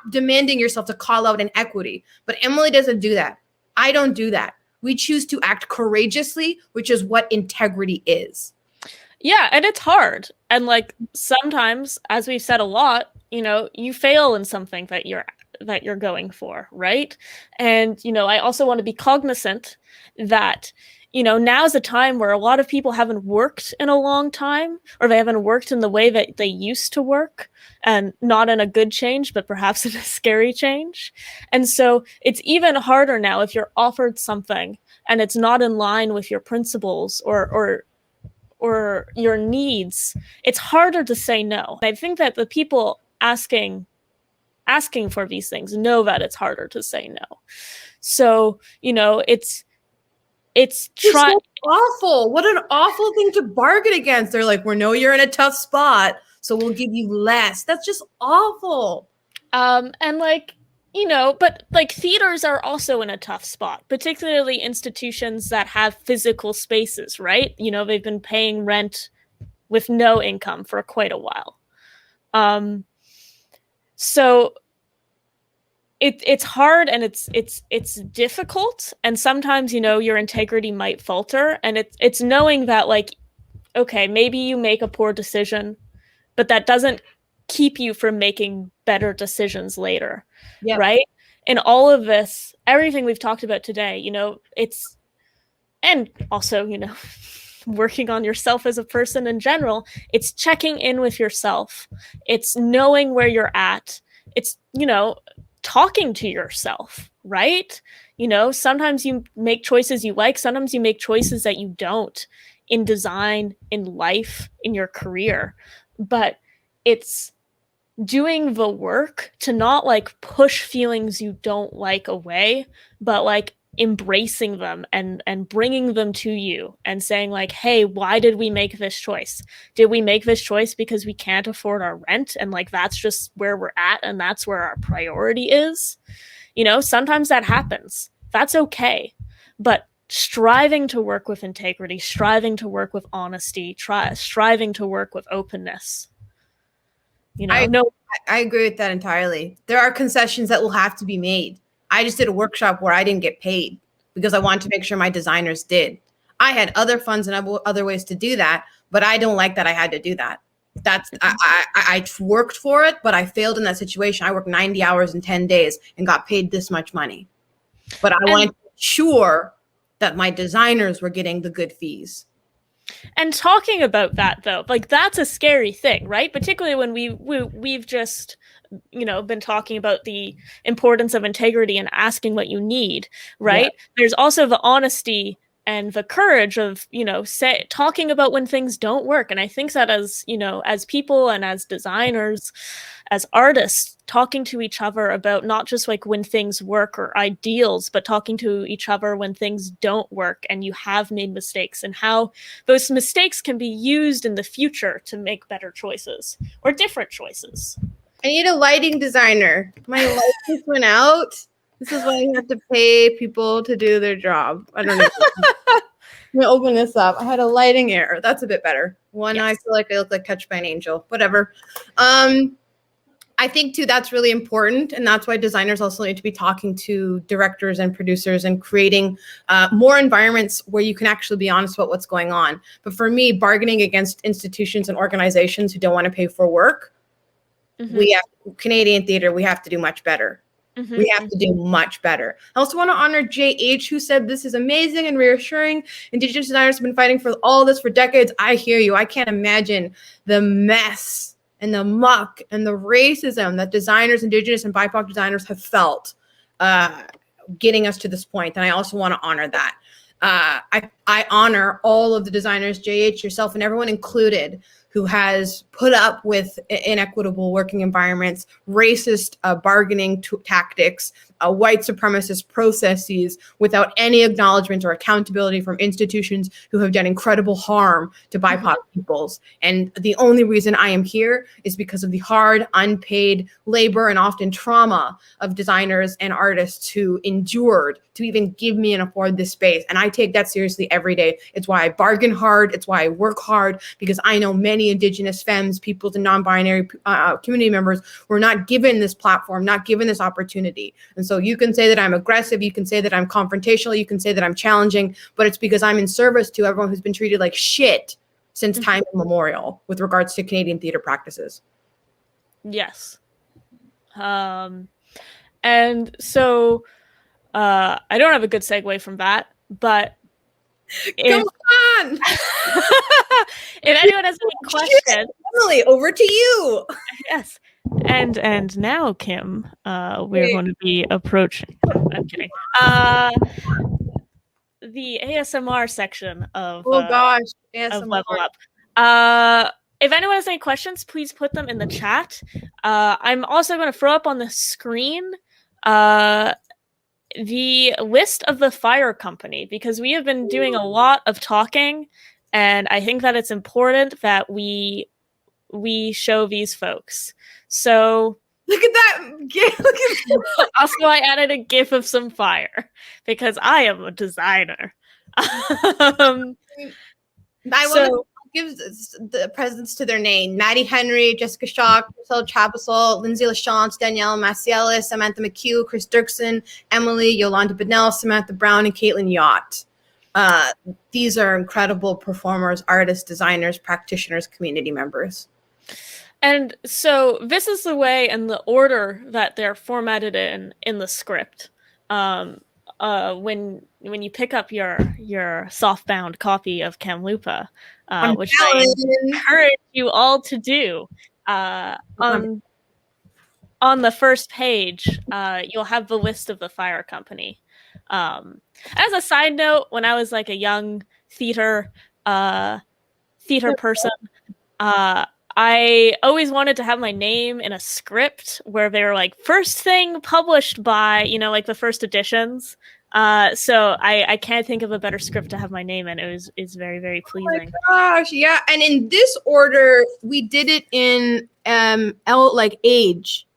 demanding yourself to call out inequity. But Emily doesn't do that. I don't do that. We choose to act courageously, which is what integrity is.
Yeah, and it's hard. And like sometimes, as we've said a lot, you fail in something that you're going for, right? And I also want to be cognizant that now's a time where a lot of people haven't worked in a long time, or they haven't worked in the way that they used to work, and not in a good change, but perhaps in a scary change. And so it's even harder now if you're offered something and it's not in line with your principles or your needs. It's harder to say no. I think that the people asking for these things know that it's harder to say no. So, it's
so awful. What an awful thing to bargain against. They're like, we know you're in a tough spot, so we'll give you less. That's just awful.
And like, but like theaters are also in a tough spot, particularly institutions that have physical spaces, right? They've been paying rent with no income for quite a while. So it's hard, and it's difficult, and sometimes your integrity might falter, and it's knowing that, like, okay, maybe you make a poor decision, but that doesn't keep you from making better decisions later. Yep. Right? And all of this, everything we've talked about today, it's, and also working on yourself as a person in general, it's checking in with yourself, it's knowing where you're at, it's talking to yourself, right? Sometimes you make choices you like, sometimes you make choices that you don't, in design, in life, in your career. But it's doing the work to not like push feelings you don't like away, but like embracing them and bringing them to you and saying like, hey, why did we make this choice? Did we make this choice because we can't afford our rent, and like that's just where we're at and that's where our priority is? Sometimes that happens. That's okay. But striving to work with integrity, striving to work with honesty, striving to work with openness.
I agree with that entirely. There are concessions that will have to be made. I just did a workshop where I didn't get paid because I wanted to make sure my designers did. I had other funds and other ways to do that, but I don't like that I had to do that. I worked for it, but I failed in that situation. I worked 90 hours in 10 days and got paid this much money. But I wanted to ensure that my designers were getting the good fees.
And talking about that, though, like that's a scary thing, right? Particularly when we've just been talking about the importance of integrity and asking what you need, right? Yeah. There's also the honesty and the courage of talking about when things don't work. And I think that as people and as designers, as artists, talking to each other about not just like when things work or ideals, but talking to each other when things don't work and you have made mistakes, and how those mistakes can be used in the future to make better choices or different choices.
I need a lighting designer. My light just went out. This is why you have to pay people to do their job. I don't know. Let me open this up. I had a lighting error. That's a bit better. One, yes. I feel like I look like touched by an angel. Whatever. I think, too, that's really important. And that's why designers also need to be talking to directors and producers and creating more environments where you can actually be honest about what's going on. But for me, bargaining against institutions and organizations who don't want to pay for work, Canadian theater, we have to do much better. Mm-hmm. We have to do much better. I also want to honor JH, who said this is amazing and reassuring. Indigenous designers have been fighting for all this for decades. I hear you. I can't imagine the mess and the muck and the racism that designers, Indigenous and BIPOC designers have felt getting us to this point. And I also want to honor that. I honor all of the designers, JH, yourself, and everyone included, who has put up with inequitable working environments, racist bargaining tactics, white supremacist processes without any acknowledgement or accountability from institutions who have done incredible harm to BIPOC peoples. And the only reason I am here is because of the hard, unpaid labor and often trauma of designers and artists who endured to even give me and afford this space. And I take that seriously every day. It's why I bargain hard. It's why I work hard, because I know many Indigenous femmes, peoples, and non-binary community members were not given this platform, not given this opportunity. And so you can say that I'm aggressive, you can say that I'm confrontational, you can say that I'm challenging, but it's because I'm in service to everyone who's been treated like shit since time immemorial with regards to Canadian theater practices.
Yes. And so I don't have a good segue from that, but
come on.
If anyone has any questions,
Emily, over to you.
Yes. And now, Kim, we're going to be approaching. I'm kidding. The ASMR section of
ASMR.
of Level Up. If anyone has any questions, please put them in the chat. I'm also going to throw up on the screen the list of the fire company, because we have been doing a lot of talking, and I think that it's important that we show these folks. So
look at that GIF. Look at that.
Also, I added a GIF of some fire because I am a designer.
I want to give the presents to their name: Maddie Henry, Jessica Shaw, Marcel Chapisol, Lindsay Lachance, Danielle Macielis, Samantha McHugh, Chris Dirksen, Emily, Yolanda Bednell, Samantha Brown, and Caitlin Yacht. These are incredible performers, artists, designers, practitioners, community members.
And so this is the way and the order that they're formatted in the script. When you pick up your softbound copy of Kamloopa, which I encourage you all to do, on the first page, you'll have the list of the fire company. As a side note, when I was like a young theater person, I always wanted to have my name in a script where they were like first thing published by, like the first editions. So I can't think of a better script to have my name in. It's very, very pleasing.
Oh my gosh, yeah. And in this order, we did it in age.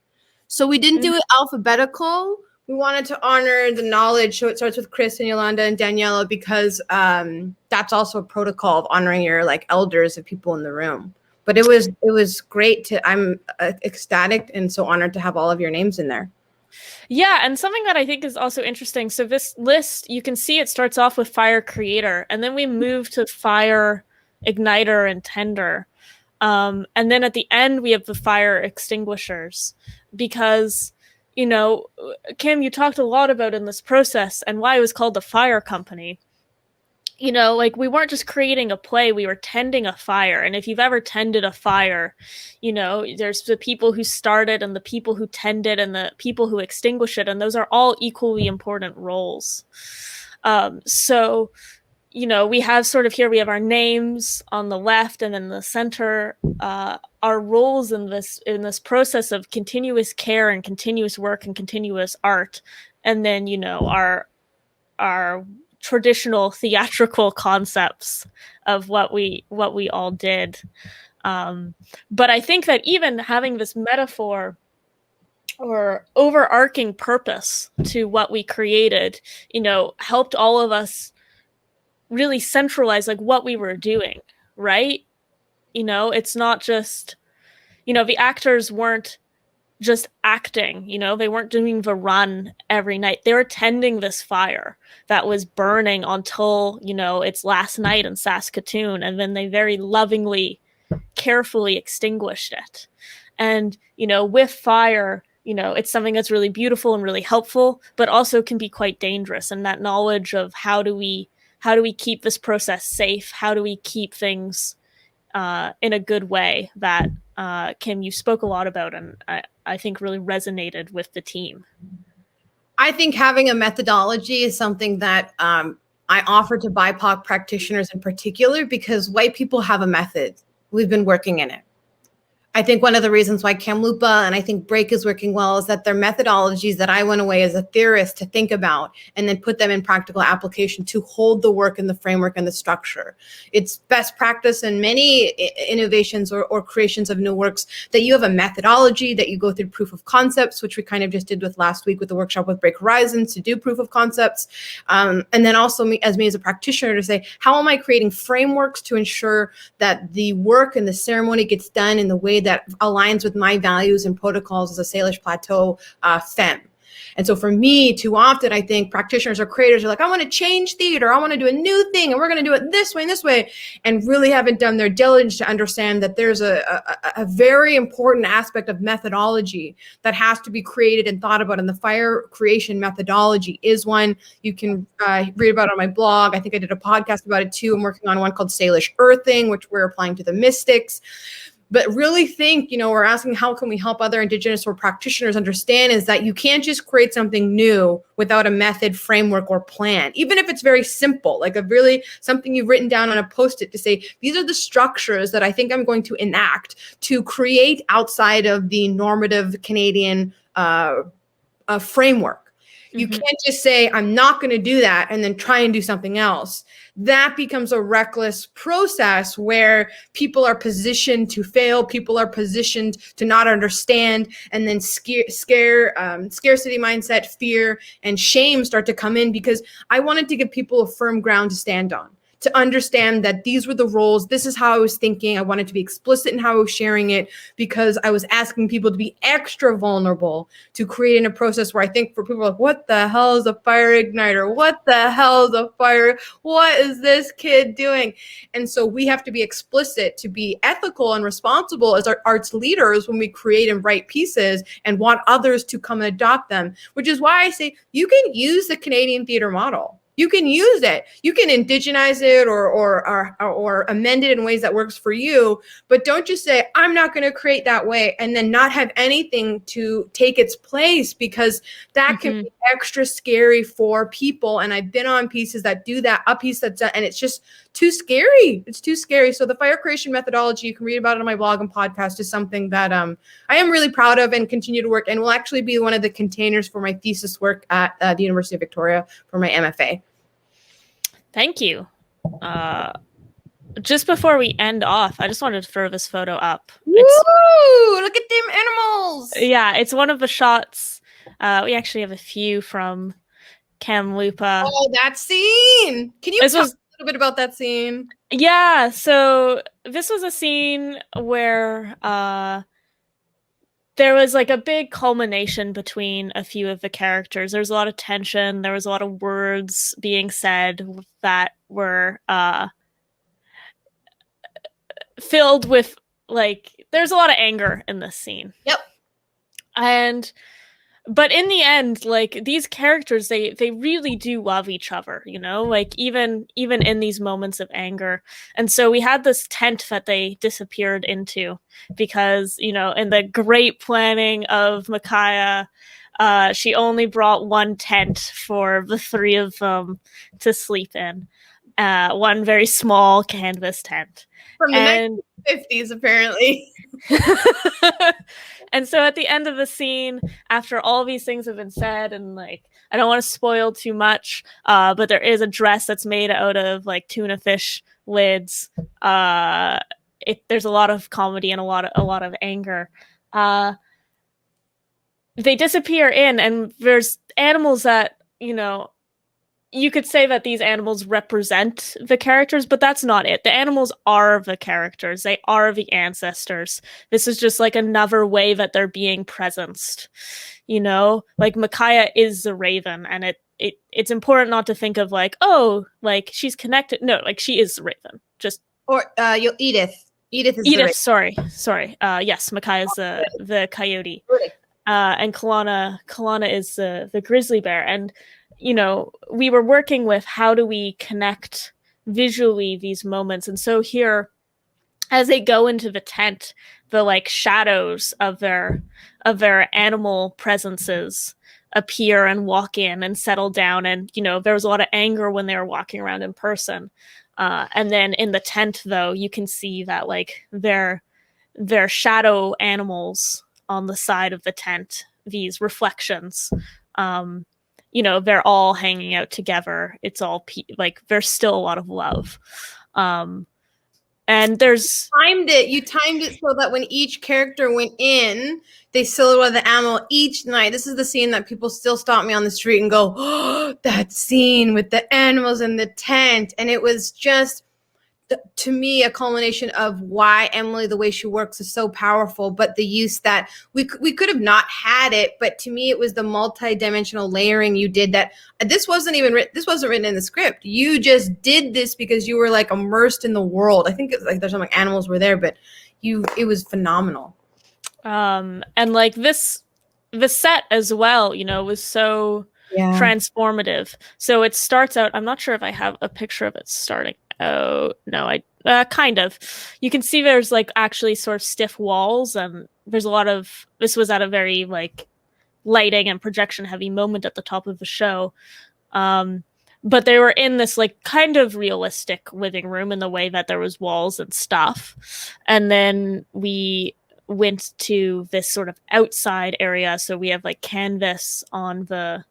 So we didn't do it alphabetical. We wanted to honor the knowledge. So it starts with Chris and Yolanda and Daniela, because that's also a protocol of honoring your elders of people in the room. But it was great I'm ecstatic and so honored to have all of your names in there.
Yeah, and something that I think is also interesting. So this list, you can see it starts off with fire creator, and then we move to fire igniter and tender. And then at the end, we have the fire extinguishers, because, Kim, you talked a lot about in this process and why it was called the fire company. We weren't just creating a play, we were tending a fire. And if you've ever tended a fire, there's the people who started and the people who tended and the people who extinguish it. And those are all equally important roles. So, we have sort of here, we have our names on the left, and in the center, our roles in this process of continuous care and continuous work and continuous art. And then, our traditional theatrical concepts of what we all did. But I think that even having this metaphor or overarching purpose to what we created, helped all of us really centralize what we were doing, right? It's not just, the actors weren't just acting, they weren't doing the run every night. They were tending this fire that was burning until, its last night in Saskatoon. And then they very lovingly, carefully extinguished it. And, with fire, it's something that's really beautiful and really helpful, but also can be quite dangerous. And that knowledge of how do we keep this process safe? How do we keep things in a good way that, Kim, you spoke a lot about, and I think really resonated with the team.
I think having a methodology is something that I offer to BIPOC practitioners in particular, because white people have a method. We've been working in it. I think one of the reasons why Kamloopa and I think Break is working well is that they're methodologies that I went away as a theorist to think about and then put them in practical application to hold the work and the framework and the structure. It's best practice in many innovations or creations of new works that you have a methodology, that you go through proof of concepts, which we kind of just did with last week with the workshop with Break Horizons to do proof of concepts. And then also me as a practitioner to say, how am I creating frameworks to ensure that the work and the ceremony gets done in the way that aligns with my values and protocols as a Salish Plateau femme. And so for me, too often, I think practitioners or creators are like, I want to change theater. I want to do a new thing, and we're going to do it this way and this way, and really haven't done their diligence to understand that there's a very important aspect of methodology that has to be created and thought about. And the fire creation methodology is one. You can read about it on my blog. I think I did a podcast about it too. I'm working on one called Salish Earthing, which we're applying to the mystics. But really think, we're asking how can we help other Indigenous or practitioners understand is that you can't just create something new without a method, framework, or plan, even if it's very simple, like something you've written down on a Post-it to say, these are the structures that I think I'm going to enact to create outside of the normative Canadian framework. You can't just say, I'm not going to do that and then try and do something else. That becomes a reckless process where people are positioned to fail. People are positioned to not understand, and then scarcity mindset, fear, and shame start to come in, because I wanted to give people a firm ground to stand on, to understand that these were the roles. This is how I was thinking. I wanted to be explicit in how I was sharing it, because I was asking people to be extra vulnerable to creating a process where I think for people like, what the hell is a fire igniter? What the hell is a fire? What is this kid doing? And so we have to be explicit to be ethical and responsible as our arts leaders when we create and write pieces and want others to come and adopt them, which is why I say you can use the Canadian theater model. You can use it. You can indigenize it or amend it in ways that works for you. But don't just say, I'm not going to create that way, and then not have anything to take its place, because that can be extra scary for people. And I've been on pieces that do that, a piece that's done, and it's just too scary. It's too scary. So the fire creation methodology, you can read about it on my blog and podcast, is something that I am really proud of and continue to work, and will actually be one of the containers for my thesis work at the University of Victoria for my MFA.
Thank you. Just before we end off, I just wanted to throw this photo up.
Woo! Look at them animals!
Yeah, it's one of the shots. We actually have a few from Kamloopa.
Oh, that scene! Can you talk a little bit about that scene?
Yeah, so this was a scene where there was like a big culmination between a few of the characters. There was a lot of tension. There was a lot of words being said that were filled with, like, there's a lot of anger in this scene.
Yep.
But in the end, like, these characters, they really do love each other, like even in these moments of anger. And so we had this tent that they disappeared into because, in the great planning of Micaiah, she only brought one tent for the three of them to sleep in. One very small canvas tent.
From the 1950s, apparently.
And so at the end of the scene, after all these things have been said, and like, I don't want to spoil too much, but there is a dress that's made out of like tuna fish lids. There's a lot of comedy and a lot of anger. They disappear in, and there's animals that, you could say that these animals represent the characters, but that's not it. The animals are the characters. They are the ancestors. This is just like another way that they're being presenced. Like Micaiah is the raven, and it's important not to think of like, oh, like she's connected. No, like she is the raven.
Edith. Edith is
Edith. Sorry. Yes, Micaiah's the coyote, and Kalana is the grizzly bear, and. We were working with how do we connect visually these moments. And so here, as they go into the tent, the like shadows of their animal presences appear and walk in and settle down. And, there was a lot of anger when they were walking around in person. And then in the tent, though, you can see that like their they're shadow animals on the side of the tent, these reflections. They're all hanging out together. It's all like there's still a lot of love. And there's
you timed it so that when each character went in, they silhouetted the animal each night. This is the scene that people still stop me on the street and go, oh, that scene with the animals in the tent. And it was just, to me, a culmination of why Emily, the way she works, is so powerful, but the use that we could have not had it. But to me, it was the multi-dimensional layering you did that this wasn't written in the script. You just did this because you were like immersed in the world. I think it's like there's some like animals were there, but it was phenomenal.
And like the set as well, was so transformative. So it starts out, I'm not sure if I have a picture of it starting. Oh, no, I kind of. You can see there's like actually sort of stiff walls, and there's a lot of, this was at a very like lighting and projection heavy moment at the top of the show. But they were in this like kind of realistic living room in the way that there was walls and stuff. And then we went to this sort of outside area. So we have like canvas on the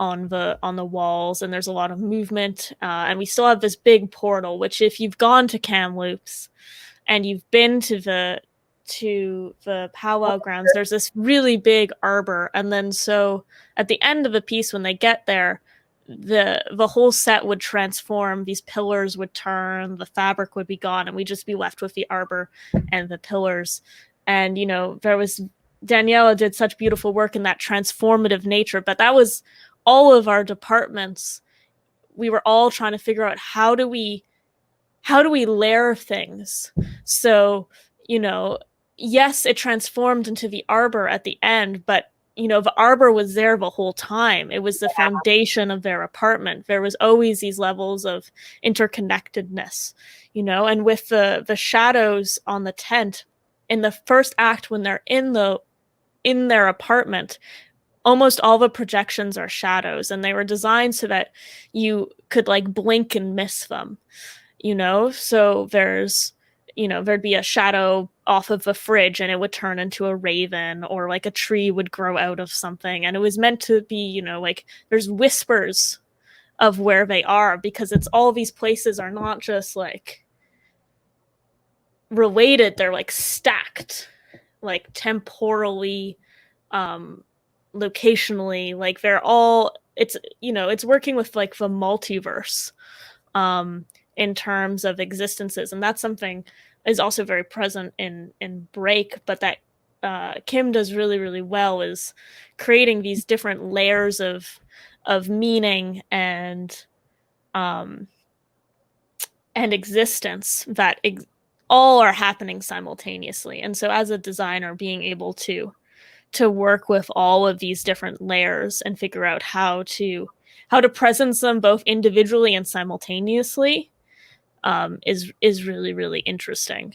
walls, and there's a lot of movement, and we still have this big portal, which if you've gone to Kamloops and you've been to the powwow grounds, there's this really big arbor, and then so at the end of the piece when they get there, the whole set would transform, these pillars would turn, the fabric would be gone, and we'd just be left with the arbor and the pillars. And Daniela did such beautiful work in that transformative nature, but that was all of our departments. We were all trying to figure out how do we layer things. So, yes, it transformed into the arbor at the end, but the arbor was there the whole time. It was the foundation of their apartment. There was always these levels of interconnectedness, and with the shadows on the tent in the first act, when they're in their apartment, almost all the projections are shadows, and they were designed so that you could like blink and miss them, so there'd be a shadow off of the fridge and it would turn into a raven, or like a tree would grow out of something, and it was meant to be, like there's whispers of where they are, because it's all these places are not just like related, they're like stacked, like temporally, locationally, like they're all, it's working with like the multiverse in terms of existences, and that's something is also very present in Break, but that Kim does really, really well, is creating these different layers of meaning and existence that all are happening simultaneously. And so as a designer, being able to work with all of these different layers and figure out how to presence them both individually and simultaneously is really, really interesting.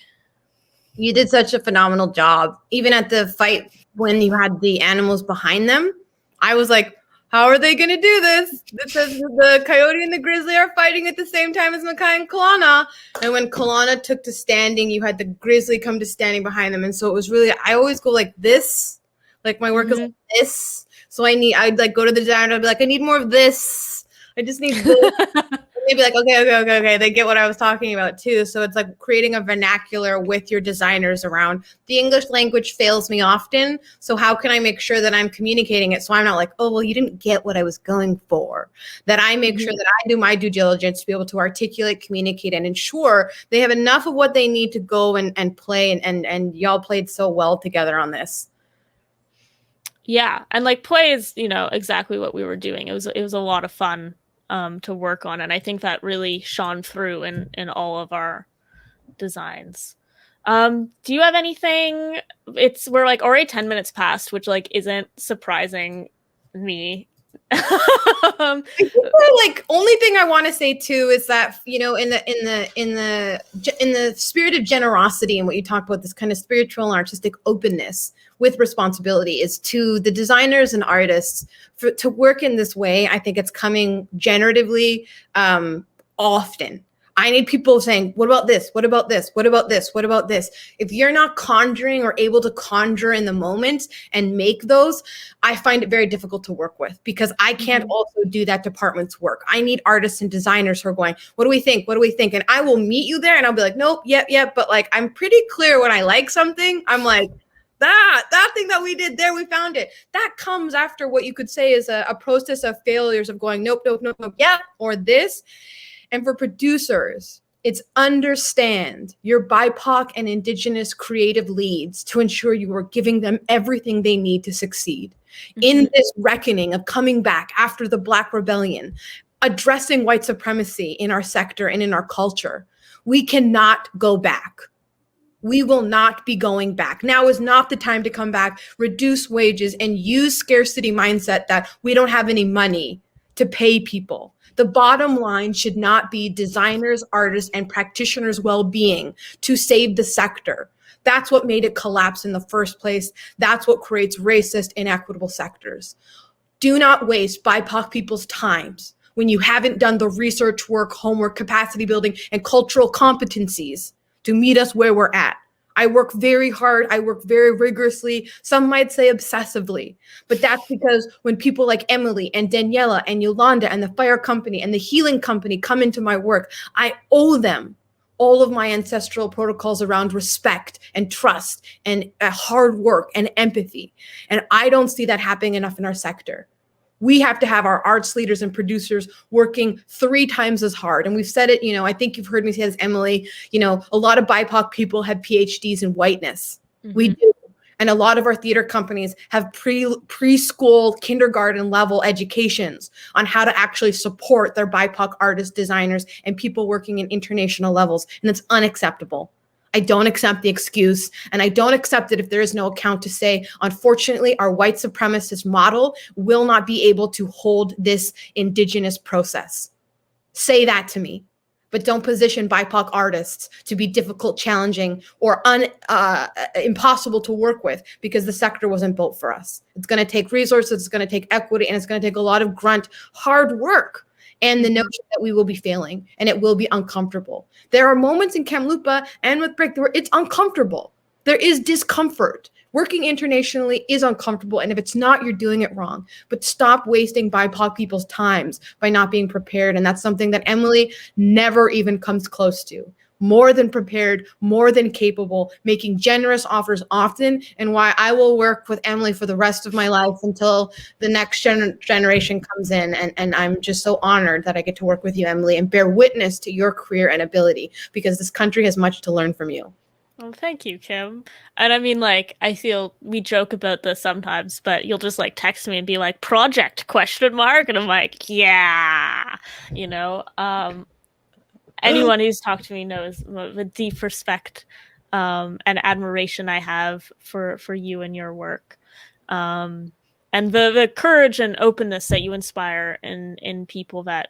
You did such a phenomenal job. Even at the fight when you had the animals behind them, I was like, how are they going to do this? Because the coyote and the grizzly are fighting at the same time as Makai and Kalana. And when Kalana took to standing, you had the grizzly come to standing behind them. And so it was really, I always go like this. Like my work is like this. So I'd like go to the designer, I'd be like, I need more of this. I just need this. They'd be like, okay. They get what I was talking about too. So it's like creating a vernacular with your designers around. The English language fails me often. So how can I make sure that I'm communicating it so I'm not like, oh, well, you didn't get what I was going for? That I make sure that I do my due diligence to be able to articulate, communicate, and ensure they have enough of what they need to go and play. And y'all played so well together on this.
Yeah, and like play is, exactly what we were doing. It was a lot of fun to work on, and I think that really shone through in all of our designs. Do you have anything? We're like already 10 minutes past, which like isn't surprising me.
I think the like only thing I want to say too is that in the spirit of generosity and what you talk about, this kind of spiritual and artistic openness with responsibility, is to the designers and artists to work in this way. I think it's coming generatively often. I need people saying, what about this? What about this? What about this? What about this? If you're not conjuring or able to conjure in the moment and make those, I find it very difficult to work with because I can't also do that department's work. I need artists and designers who are going, what do we think? What do we think? And I will meet you there and I'll be like, nope, yep. But like, I'm pretty clear when I like something. I'm like, that thing that we did there, we found it. That comes after what you could say is a process of failures of going, nope, yeah, or this. And for producers, it's understand your BIPOC and Indigenous creative leads to ensure you are giving them everything they need to succeed. In this reckoning of coming back after the Black Rebellion, addressing white supremacy in our sector and in our culture, we cannot go back. We will not be going back. Now is not the time to come back, reduce wages, and use scarcity mindset that we don't have any money to pay people. The bottom line should not be designers, artists, and practitioners' well-being to save the sector. That's what made it collapse in the first place. That's what creates racist, inequitable sectors. Do not waste BIPOC people's times when you haven't done the research work, homework, capacity building, and cultural competencies to meet us where we're at. I work very hard. I work very rigorously. Some might say obsessively, but that's because when people like Emily and Daniela and Yolanda and the Fire Company and the Healing Company come into my work, I owe them all of my ancestral protocols around respect and trust and hard work and empathy. And I don't see that happening enough in our sector. We have to have our arts leaders and producers working 3 times as hard. And we've said it, I think you've heard me say this, Emily, a lot of BIPOC people have PhDs in whiteness. We do. And a lot of our theater companies have preschool, kindergarten level educations on how to actually support their BIPOC artists, designers, and people working in international levels. And it's unacceptable. I don't accept the excuse, and I don't accept it if there is no account to say, unfortunately, our white supremacist model will not be able to hold this Indigenous process. Say that to me, but don't position BIPOC artists to be difficult, challenging, or impossible to work with because the sector wasn't built for us. It's going to take resources, it's going to take equity, and it's going to take a lot of grunt, hard work. And the notion that we will be failing and it will be uncomfortable. There are moments in Kamloops and with Break where it's uncomfortable. There is discomfort. Working internationally is uncomfortable. And if it's not, you're doing it wrong. But stop wasting BIPOC people's times by not being prepared. And that's something that Emily never even comes close to. More than prepared, more than capable, making generous offers often, and why I will work with Emily for the rest of my life until the next generation comes in. And I'm just so honored that I get to work with you, Emily, and bear witness to your career and ability, because this country has much to learn from you.
Well, thank you, Kim. And I mean, I feel we joke about this sometimes, but you'll just text me and be like, project ? And I'm like, yeah, anyone who's talked to me knows the deep respect and admiration I have for you and your work, and the courage and openness that you inspire in people that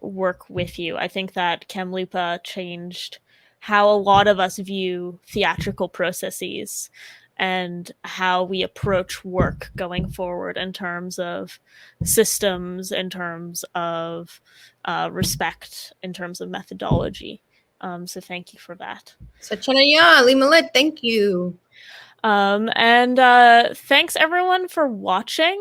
work with you. I think that Kamloops changed how a lot of us view theatrical processes and how we approach work going forward in terms of systems, in terms of respect, in terms of methodology. So thank you for that.
Sachanaya, Limalit, thank you.
And thanks everyone for watching.